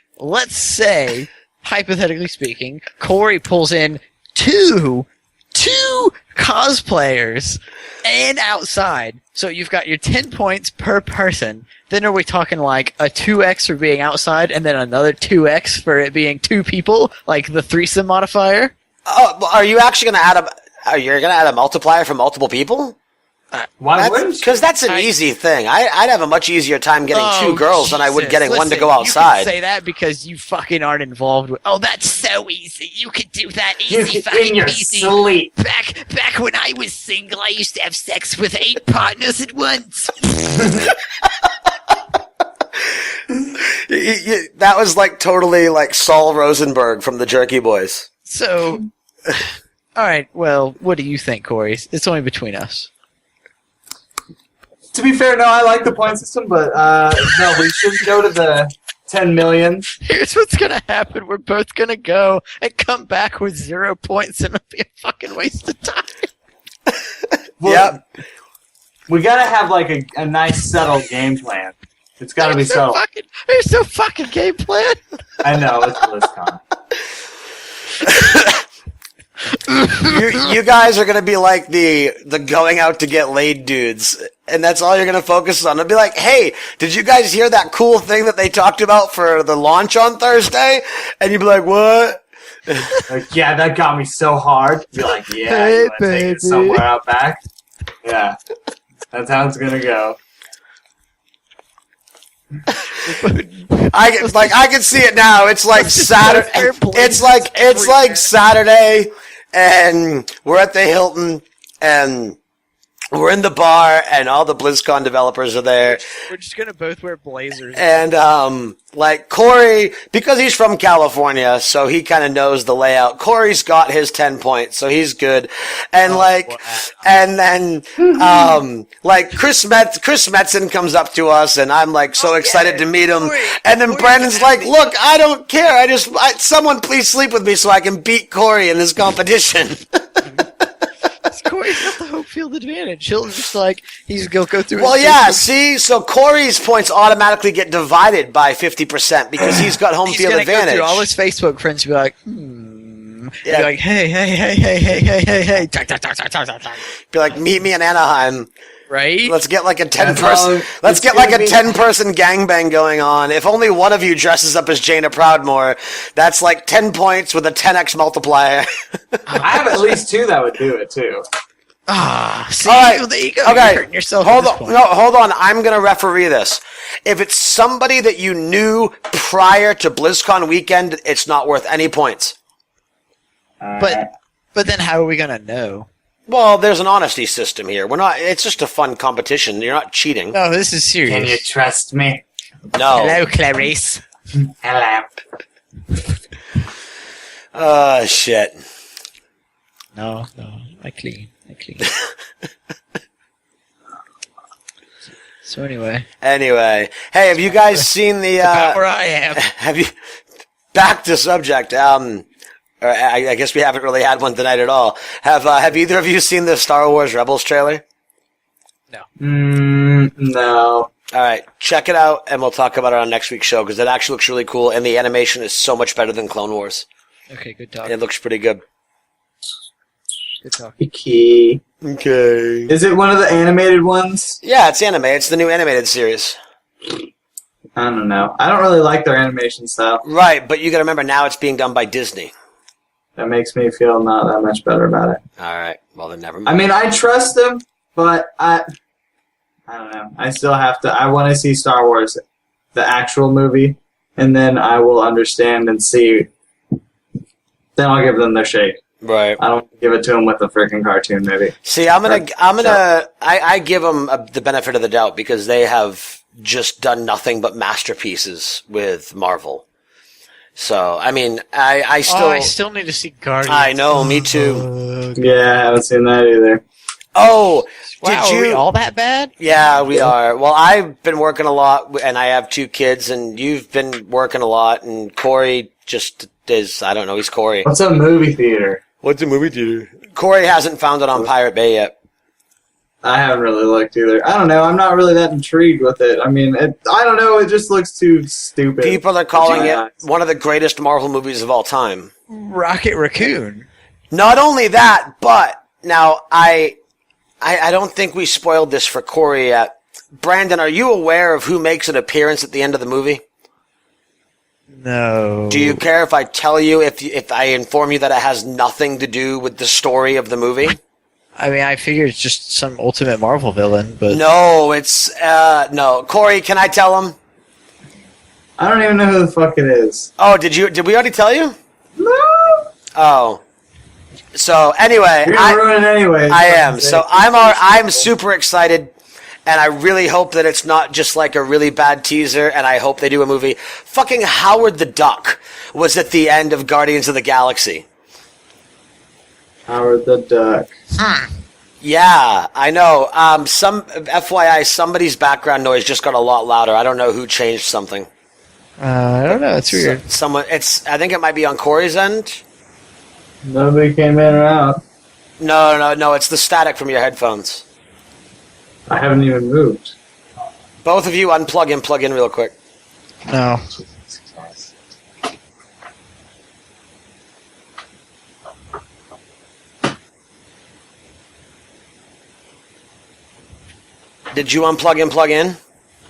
hypothetically speaking, Corey pulls in two cosplayers and outside. So you've got your 10 points per person. Then are we talking a 2x for being outside and then another 2x for it being 2 people, like the threesome modifier? Oh, are you actually going to add a multiplier for multiple people? Why wouldn't you? Because that's an easy thing. I'd have a much easier time getting 2 girls than I would getting one to go outside. You can say that because you fucking aren't involved with... Oh, that's so easy. You could do that easy. In your sleep. Back when I was single, I used to have sex with 8 partners at once. That was totally Saul Rosenberg from the Jerky Boys. So... All right. Well, what do you think, Corey? It's only between us. To be fair, no, I like the point system, but no, we shouldn't go to the 10 million. Here's what's gonna happen: we're both gonna go and come back with 0 points, and it'll be a fucking waste of time. Well, Yep. We gotta have like a nice settled game plan. It's gotta be settled. There's no fucking game plan. I know, it's BlizzCon. You guys are gonna be like the going out to get laid dudes, and that's all you're gonna focus on. It'll be like, hey, did you guys hear that cool thing that they talked about for the launch on Thursday? And you'd be like, what? Like, yeah, that got me so hard. Be like, yeah, Hey, you wanna take baby. it somewhere out back? Yeah, that's how it's gonna go. I can see it now. It's like Let's just Saturday. both wear blazers It's like everywhere. Saturday, and we're at the Hilton, and we're in the bar, and all the BlizzCon developers are there. We're just gonna both wear blazers. And, like, Corey, because he's from California, so he kind of knows the layout. Corey's got his 10 points, so he's good. And, and then, like, Chris Metzen comes up to us, and I'm, like, so excited to meet him. Corey, And then Corey's Brandon's gonna like, look, I don't care. Someone please sleep with me so I can beat Corey in this competition. Corey's got the home field advantage. He'll just he's gonna go through. Well, his yeah, Facebook- see, so Corey's points automatically get divided by 50% because he's got home He's field gonna advantage. go through all his Facebook friends and be like, And Yeah. be like, hey. Be like, meet me in Anaheim. Right? Let's get like a That's 10-person. all- Let's it's get like a gonna be- 10-person gangbang going on. If only one of you dresses up as Jaina Proudmoore, that's like 10 points with a 10x multiplier. I have at least two that would do it too. See, All right. there you go. Okay. You're hurting yourself. Hold at on. this point. No, hold on. I'm gonna referee this. If it's somebody that you knew prior to BlizzCon weekend, it's not worth any points. But then how are we gonna know? Well, there's an honesty system here. We're not. It's just a fun competition. You're not cheating. No, this is serious. Can you trust me? No. Hello, Clarice. Hello. Shit. No, I clean. So anyway, Anyway, hey, have you guys seen the? about where I am. Have you? Back to subject. Or I guess we haven't really had one tonight at all. Have either of you seen the Star Wars Rebels trailer? No. All right, check it out, and we'll talk about it on next week's show because it actually looks really cool, and the animation is so much better than Clone Wars. Okay, good talk. It looks pretty good. Good talk. Key. Okay. Is it one of the animated ones? Yeah, it's anime. It's the new animated series. I don't know. I don't really like their animation style. Right, but you got to remember now it's being done by Disney. That makes me feel not that much better about it. All right. Well, then never I mind. mean, I trust them, but I don't know. I still have to. I want to see Star Wars, the actual movie, and then I will understand and see. Then I'll give them their shake. Right. I don't give it to them with a freaking cartoon movie. See, I give them the benefit of the doubt because they have just done nothing but masterpieces with Marvel. So, I mean, I still need to see Guardians. I know, me too. Yeah, I haven't seen that either. Oh, Wow, did are we you? all that bad? Yeah, we are. Well, I've been working a lot, and I have 2 kids, and you've been working a lot, and Corey just is, I don't know, he's Corey. What's a movie theater? What's a movie theater? Corey hasn't found it on Pirate Bay yet. I haven't really looked either. I don't know. I'm not really that intrigued with it. I mean, I don't know. It just looks too stupid. People are calling Yeah. it one of the greatest Marvel movies of all time. Rocket Raccoon. Not only that, but now I don't think we spoiled this for Corey yet. Brandon, are you aware of who makes an appearance at the end of the movie? No. Do you care if I tell you if I inform you that it has nothing to do with the story of the movie? I mean, I figure it's just some Ultimate Marvel villain, but No, it's no. Corey, can I tell him? I don't even know who the fuck it is. Oh, did we already tell you? No. Oh. So anyway, You're gonna ruin it anyway. I am. So I'm super excited, and I really hope that it's not just like a really bad teaser, and I hope they do a movie. Fucking Howard the Duck was at the end of Guardians of the Galaxy. Howard the Duck. Yeah, I know. Some FYI, somebody's background noise just got a lot louder. I don't know who changed something. I don't know. It's weird. Someone. I think it might be on Corey's end. Nobody came in or out. No. It's the static from your headphones. I haven't even moved. Both of you unplug and plug in real quick. No. Did you unplug and plug in?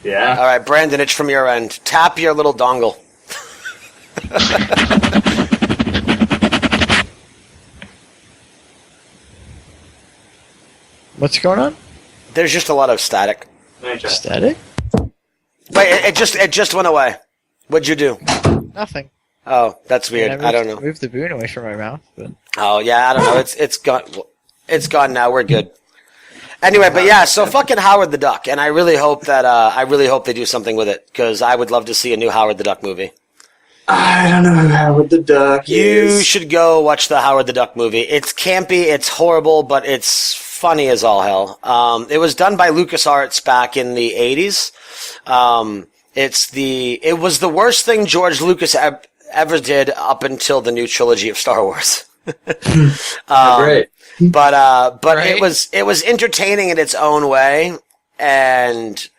Yeah. All right, Brandon, it's from your end. Tap your little dongle. What's going on? There's just a lot of static. Static? Wait, it just went away. What'd you do? Nothing. Oh, that's weird. I don't know. Moved the boon away from my mouth. But... Oh yeah, I don't know. It's gone. It's gone now. We're good. Anyway, but yeah, so fucking Howard the Duck, and I really hope they do something with it because I would love to see a new Howard the Duck movie. I don't know who Howard the Duck is. You should go watch the Howard the Duck movie. It's campy, it's horrible, but it's funny as all hell. It was done by LucasArts back in the 80s. It was the worst thing George Lucas ever did up until the new trilogy of Star Wars. Great. But Right. it was entertaining in its own way, and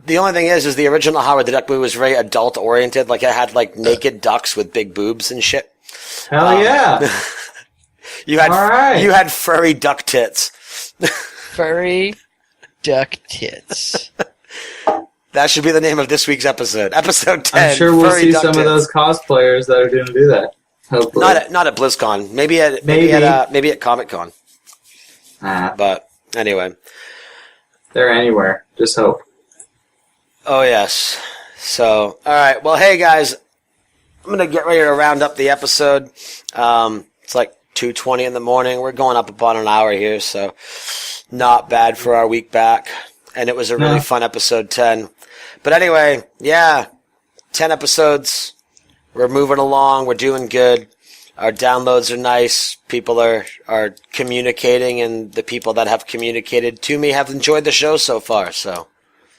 the only thing is the original Howard the Duck movie was very adult oriented. Like it had like naked ducks with big boobs and shit. Hell yeah. You had All right. you had furry duck tits. Furry duck tits. That should be the name of this week's episode. Episode 10. I'm sure we'll Furry see Duck some of Tits. those cosplayers that are going to do that. Hopefully. Not at BlizzCon. Maybe at Comic-Con. But anyway. They're anywhere. Just hope. Oh yes. So, all right. Well, hey guys, I'm gonna get ready to round up the episode. It's like 2:20 in the morning. We're going up about an hour here, so not bad for our week back. And it was a really fun episode 10. But anyway, yeah, 10 episodes. We're moving along. We're doing good. Our downloads are nice. People are communicating, and the people that have communicated to me have enjoyed the show so far. So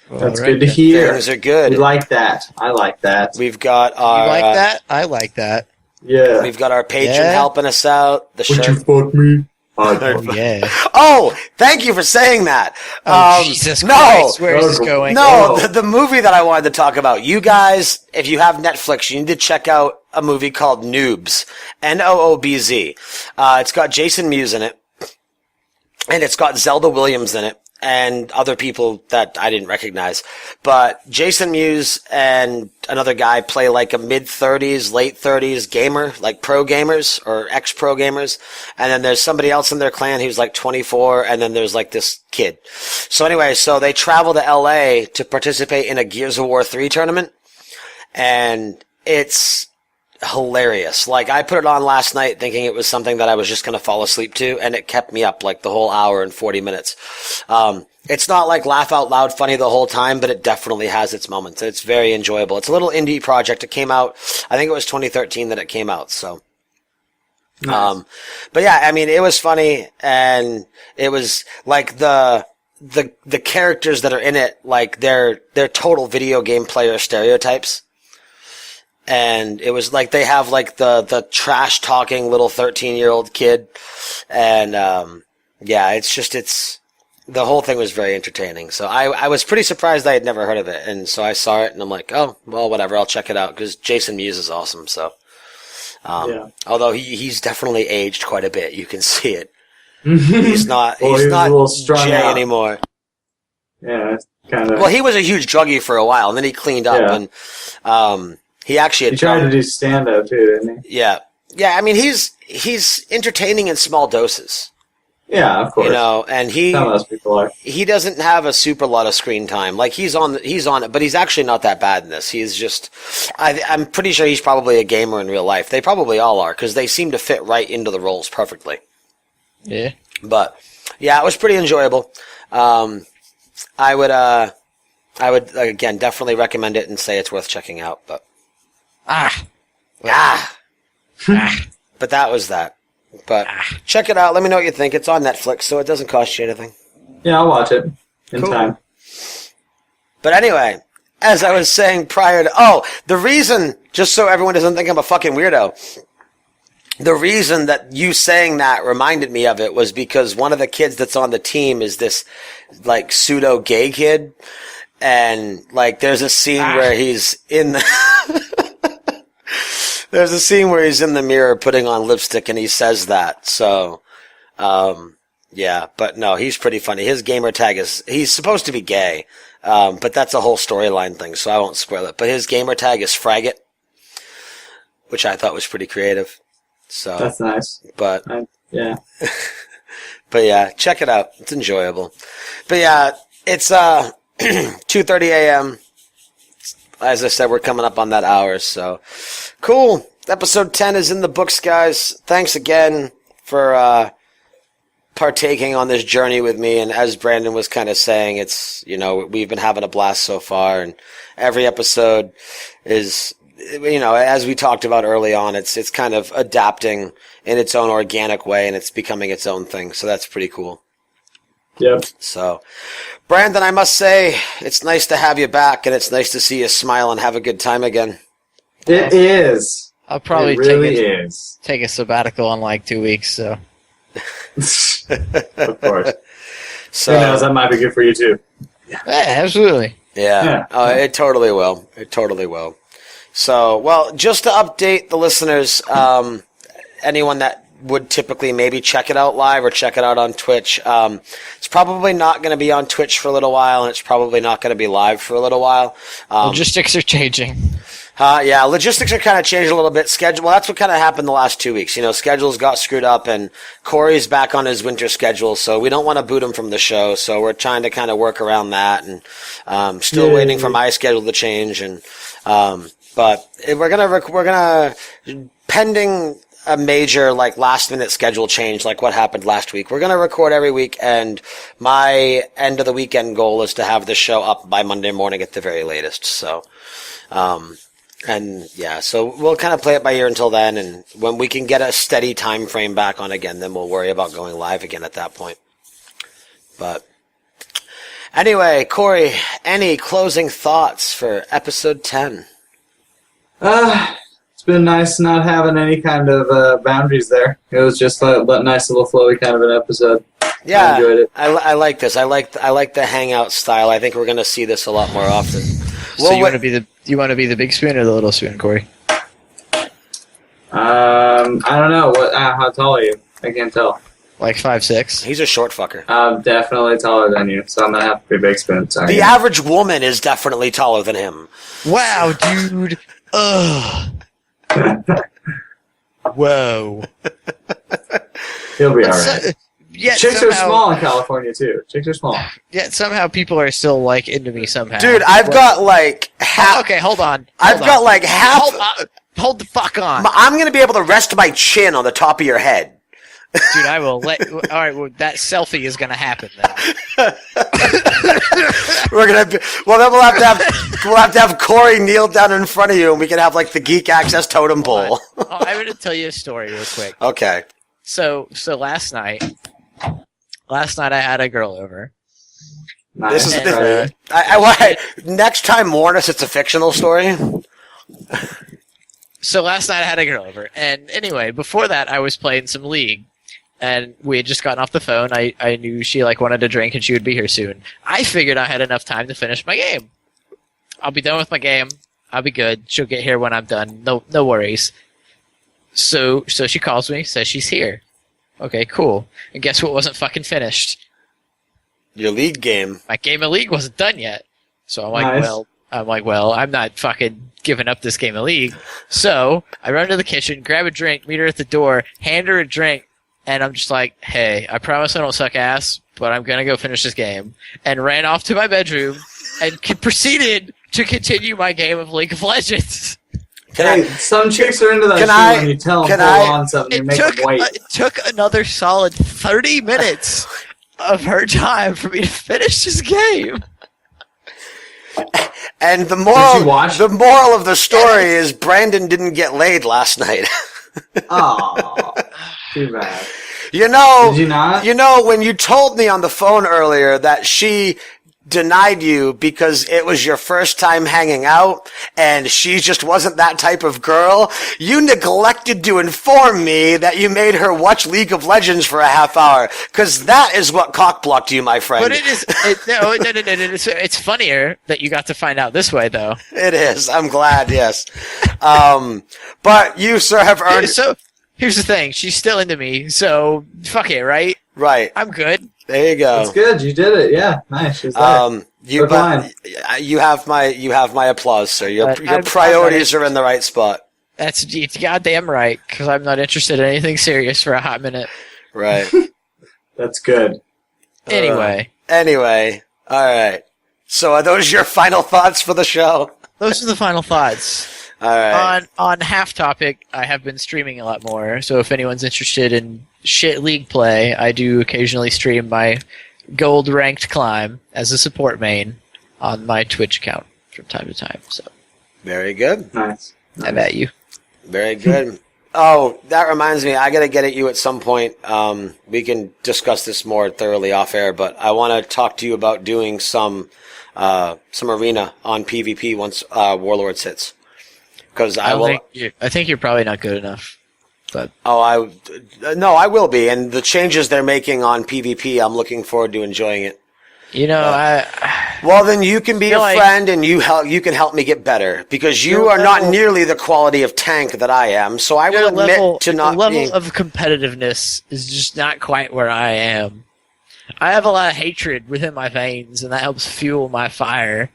That's All right, good to then. hear. things are good. We like that. I like that. We've got our You like that? I like that. Yeah. We've got our patron Yeah. helping us out. The Would you shirt. fuck me? Oh, yeah. Oh, thank you for saying that. Oh, Jesus no, Christ. Where is this going? No, the movie that I wanted to talk about. You guys, if you have Netflix, you need to check out a movie called Noobs. Noobz. It's got Jason Mewes in it. And it's got Zelda Williams in it. And other people that I didn't recognize. But Jason Mewes and another guy play like a mid-30s, late 30s gamer, like pro gamers or ex-pro gamers. And then there's somebody else in their clan who's like 24, and then there's like this kid. So anyway, so they travel to LA to participate in a Gears of War 3 tournament. And it's hilarious. Like, I put it on last night thinking it was something that I was just going to fall asleep to, and it kept me up like the whole hour and 40 minutes. It's not like laugh out loud funny the whole time, but it definitely has its moments. It's very enjoyable. It's a little indie project. It came out, I think it was 2013 that it came out, so. Nice. But yeah, I mean, it was funny, and it was like the characters that are in it, like they're total video game player stereotypes. And it was like they have like the trash talking little 13-year-old kid. And yeah, it's the whole thing was very entertaining. So I was pretty surprised I had never heard of it. And so I saw it and I'm like, oh, well, whatever, I'll check it out because Jason Mewes is awesome. So, Yeah. although he's definitely aged quite a bit, you can see it. He's not, Well, he's he was not a little strung Jay out. anymore. Yeah, kind of. Well, he was a huge druggie for a while and then he cleaned up and, he actually had He tried to do stand-up too, didn't he? Yeah. Yeah, I mean, he's entertaining in small doses, Yeah, of course. you know, and Some of those people are. he doesn't have a super lot of screen time. Like, he's on it, but he's actually not that bad in this. He's just, I'm pretty sure he's probably a gamer in real life. They probably all are, because they seem to fit right into the roles perfectly. Yeah. But, yeah, it was pretty enjoyable. I would, again, definitely recommend it and say it's worth checking out, but. Ah. But that was that. But check it out. Let me know what you think. It's on Netflix, so it doesn't cost you anything. Yeah, I'll watch it in Cool. time. But anyway, as I was saying prior to... the reason, just so everyone doesn't think I'm a fucking weirdo, the reason that you saying that reminded me of it was because one of the kids that's on the team is this, like, pseudo-gay kid. And, like, there's a scene where he's in the... there's a scene where he's in the mirror putting on lipstick and he says that. So, yeah. But no, he's pretty funny. His gamer tag is... He's supposed to be gay. But that's a whole storyline thing, so I won't spoil it. But his gamer tag is Fraggot, which I thought was pretty creative. So That's nice. But yeah. but yeah, check it out. It's enjoyable. But yeah, it's 2:30 a.m. As I said, we're coming up on that hour, so cool. Episode 10 is in the books, guys. Thanks again for partaking on this journey with me. And as Brandon was kind of saying, it's, we've been having a blast so far, and every episode is, as we talked about early on, it's kind of adapting in its own organic way, and it's becoming its own thing. So that's pretty cool. Yep. So, Brandon, I must say, it's nice to have you back, and it's nice to see you smile and have a good time again. It is. I'll probably It really is. take a sabbatical in like 2 weeks, so. Of course. So, Who knows? That might be good for you too. Yeah, absolutely. Yeah. It totally will. It totally will. So, well, just to update the listeners, anyone that would typically maybe check it out live or check it out on Twitch, it's probably not going to be on Twitch for a little while, and it's probably not going to be live for a little while. Logistics are changing. Yeah, logistics are kind of changed a little bit. Well, that's what kind of happened the last 2 weeks. Schedules got screwed up, and Corey's back on his winter schedule, so we don't want to boot him from the show. So we're trying to kind of work around that, and still waiting for my schedule to change. And but we're gonna pending a major last minute schedule change like what happened last week. We're gonna record every week, and my end of the weekend goal is to have the show up by Monday morning at the very latest. So. And yeah, so we'll kind of play it by ear until then, and when we can get a steady time frame back on again, then we'll worry about going live again at that point. But anyway, Corey, any closing thoughts for episode 10? It's been nice not having any kind of boundaries there. It was just a nice little flowy kind of an episode. Yeah, I enjoyed it. I like this. I like the hangout style. I think we're going to see this a lot more often. So you want to be the big spoon or the little spoon, Corey? I don't know. How tall are you? I can't tell. Like 5'6". He's a short fucker. I'm definitely taller than you, so I'm gonna have to be big spoon. Sorry. The average woman is definitely taller than him. Wow, dude. Ugh. Whoa. He'll be alright. Yet Chicks somehow, are small in California too. Chicks are small. Yet somehow people are still into me somehow. Dude, I've got half. Okay, hold on. I've got half. Hold the fuck on. I'm going to be able to rest my chin on the top of your head. Dude, I will let. All right, well, that selfie is gonna happen then. We're gonna. Well, then we'll have to have Corey kneel down in front of you, and we can have the Geek Access totem pole. I'm gonna tell you a story real quick. Okay. So last night I had a girl over. Nice. This is next time warn us it's a fictional story. So last night I had a girl over, and anyway, before that I was playing some League. And we had just gotten off the phone. I knew she wanted to drink and she would be here soon. I figured I had enough time to finish my game. I'll be done with my game. I'll be good. She'll get here when I'm done. No worries. So she calls me, says she's here. Okay, cool. And guess what wasn't fucking finished? Your League game. My game of League wasn't done yet. So I'm Nice. well, I'm not fucking giving up this game of League. So I run to the kitchen, grab a drink, meet her at the door, hand her a drink. And I'm just like, hey, I promise I don't suck ass, but I'm going to go finish this game. And ran off to my bedroom and proceeded to continue my game of League of Legends. Some chicks are into that shit when you tell them hold on something and make them wait. It took another solid 30 minutes of her time for me to finish this game. And the moral of the story is Brandon didn't get laid last night. Oh. Too bad. You know, Did you not? You know, when you told me on the phone earlier that she denied you because it was your first time hanging out and she just wasn't that type of girl, you neglected to inform me that you made her watch League of Legends for a half hour, because that is what cockblocked you, my friend. But it's funnier that you got to find out this way, though. It is. I'm glad, yes. But you, sir, have earned... So, here's the thing. She's still into me, so fuck it, right? Right. I'm good. There you go. That's good. You did it. Yeah, nice. She's there. You have my applause, sir. Your priorities are in the right spot. That's goddamn right, because I'm not interested in anything serious for a hot minute. Right. That's good. Anyway. All right. So are those your final thoughts for the show? Those are the final thoughts. All right. On Half Topic, I have been streaming a lot more, so if anyone's interested in shit league play, I do occasionally stream my gold ranked climb as a support main on my Twitch account from time to time. So Very good. Nice. I bet you. Very good. Oh, that reminds me. I got to get at you at some point. We can discuss this more thoroughly off air, but I want to talk to you about doing some arena on PvP once Warlords hits. Because I think you're probably not good enough. But I will be, and the changes they're making on PvP, I'm looking forward to enjoying it. You know, Well, then you can be a friend, and you can help me get better, because you are not nearly the quality of tank that I am. So I will admit to not the being... level of competitiveness is just not quite where I am. I have a lot of hatred within my veins, and that helps fuel my fire.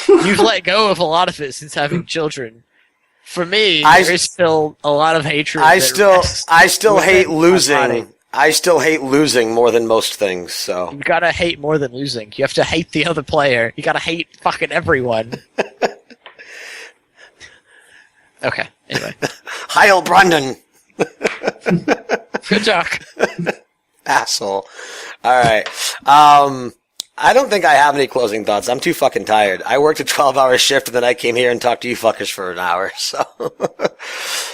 You've let go of a lot of it since having children. For me, there is still a lot of hatred. I still hate losing. I still hate losing more than most things. So you gotta hate more than losing. You have to hate the other player. You gotta hate fucking everyone. Okay. Anyway, Heil Brandon. good talk. Asshole. All right. I don't think I have any closing thoughts. I'm too fucking tired. I worked a 12-hour shift, and then I came here and talked to you fuckers for an hour. So,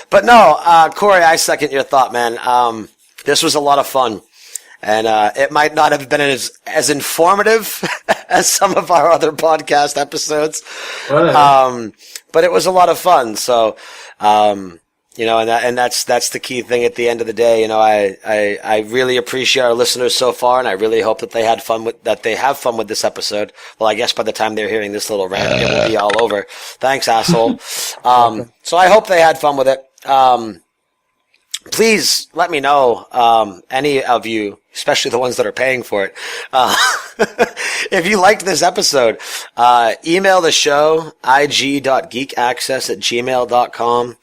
but no, Corey, I second your thought, man. This was a lot of fun, and it might not have been as informative as some of our other podcast episodes, but it was a lot of fun. So, you know, and that's the key thing at the end of the day. You know, I really appreciate our listeners so far, and I really hope that they have fun with this episode. Well, I guess by the time they're hearing this little rant, it will be all over. Thanks, asshole. So I hope they had fun with it. Please let me know, any of you, especially the ones that are paying for it, if you liked this episode, email the show, ig.geekaccess@gmail.com,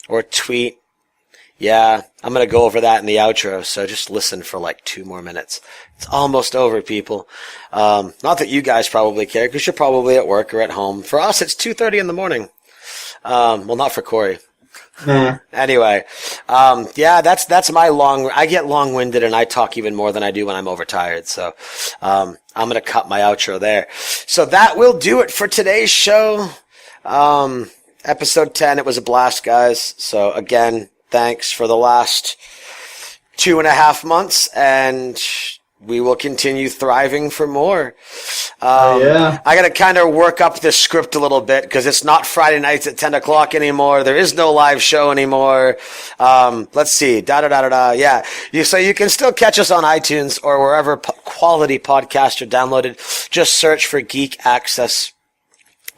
or tweet. Yeah, I'm going to go over that in the outro, so just listen for like 2 more minutes. It's almost over, people. Not that you guys probably care, because you're probably at work or at home. For us, it's 2:30 in the morning. Well, not for Corey. Anyway, yeah, that's my I get long-winded, and I talk even more than I do when I'm overtired. So, I'm going to cut my outro there. So that will do it for today's show. Episode 10, it was a blast, guys. So again, thanks for the last 2.5 months, and we will continue thriving for more. I got to kind of work up this script a little bit, because it's not Friday nights at 10 o'clock anymore. There is no live show anymore. Let's see. Yeah. So you can still catch us on iTunes or wherever quality podcasts are downloaded. Just search for Geek Access,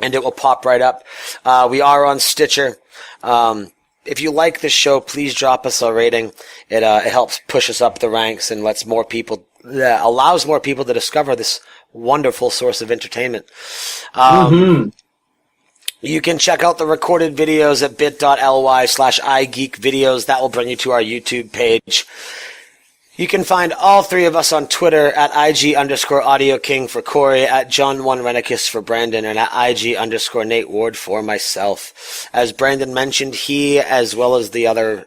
and it will pop right up. We are on Stitcher. If you like this show, please drop us a rating. It helps push us up the ranks and allows more people to discover this wonderful source of entertainment. You can check out the recorded videos at bit.ly/igeekvideos. That will bring you to our YouTube page. You can find all 3 of us on Twitter at IG_AudioKing for Corey, at John1Renicus for Brandon, and at IG_Nate Ward for myself. As Brandon mentioned, he, as well as the other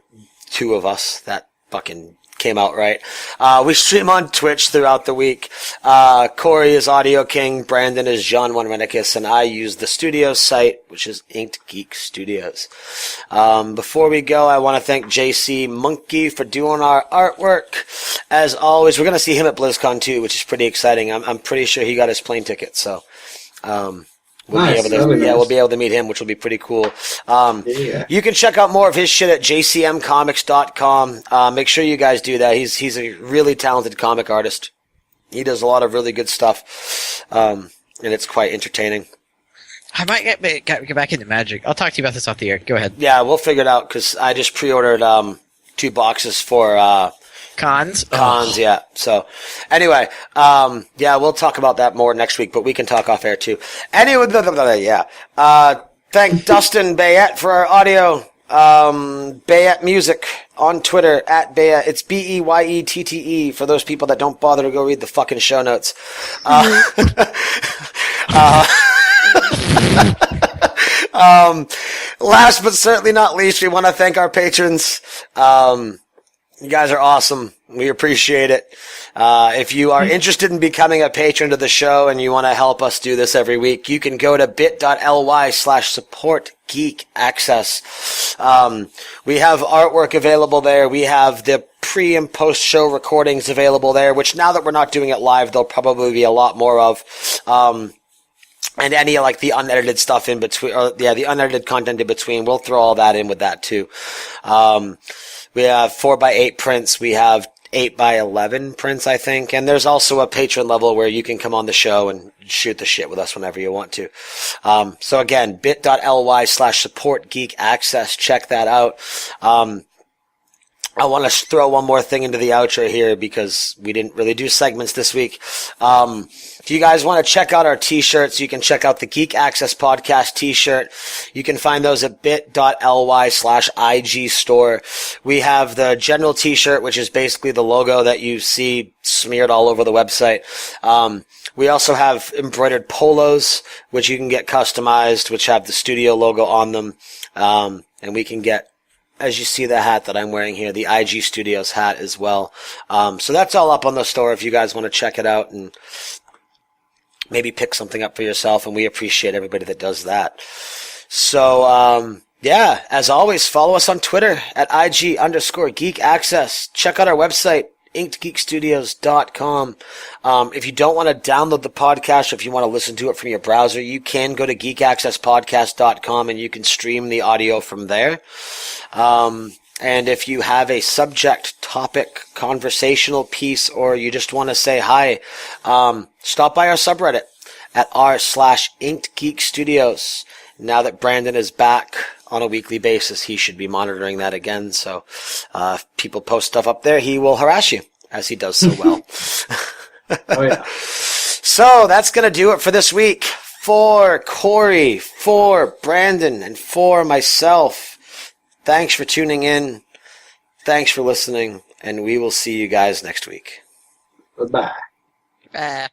2 of us that fucking came out right. We stream on Twitch throughout the week. Corey is Audio King, Brandon is John One Renicus, and I use the studio site, which is Inked Geek Studios. Before we go, I want to thank JC Monkey for doing our artwork. As always, we're going to see him at BlizzCon too, which is pretty exciting. I'm pretty sure he got his plane ticket, so we'll be able to meet him, which will be pretty cool. You can check out more of his shit at jcmcomics.com. Make sure you guys do that. He's a really talented comic artist. He does a lot of really good stuff, and it's quite entertaining. I might get back into Magic. I'll talk to you about this off the air. Go ahead. Yeah, we'll figure it out, because I just pre-ordered 2 boxes for Cons? yeah. So, anyway, we'll talk about that more next week, but we can talk off air too. Anyway, thank Dustin Bayette for our audio. Bayette Music on Twitter at Bayette. It's Beyette for those people that don't bother to go read the fucking show notes. Last but certainly not least, we want to thank our patrons. You guys are awesome. We appreciate it. If you are interested in becoming a patron to the show and you want to help us do this every week, you can go to bit.ly/supportgeekaccess. We have artwork available there. We have the pre and post show recordings available there, which now that we're not doing it live, there'll probably be a lot more of. And any, like, the unedited stuff in between, the unedited content in between, we'll throw all that in with that too. We have 4x8 prints. We have 8x11 prints, I think. And there's also a patron level where you can come on the show and shoot the shit with us whenever you want to. So again, bit.ly/supportgeekaccess. Check that out. I want to throw one more thing into the outro here because we didn't really do segments this week. If you guys want to check out our t-shirts, you can check out the Geek Access Podcast t-shirt. You can find those at bit.ly/IG store. We have the general t-shirt, which is basically the logo that you see smeared all over the website. We also have embroidered polos, which you can get customized, which have the studio logo on them. And we can get, as you see the hat that I'm wearing here, the IG Studios hat as well. So that's all up on the store if you guys want to check it out and maybe pick something up for yourself, and we appreciate everybody that does that. So, as always, follow us on Twitter at IG_Geek Access. Check out our website, inkedgeekstudios.com. If you don't want to download the podcast, or if you want to listen to it from your browser, you can go to geekaccesspodcast.com and you can stream the audio from there. And if you have a subject, topic, conversational piece, or you just want to say hi, stop by our subreddit at r/InkedGeekStudios. Now that Brandon is back on a weekly basis, he should be monitoring that again. So if people post stuff up there, he will harass you, as he does so well. Oh, yeah. So that's going to do it for this week. For Corey, for Brandon, and for myself, thanks for tuning in. Thanks for listening. And we will see you guys next week. Goodbye. Bye.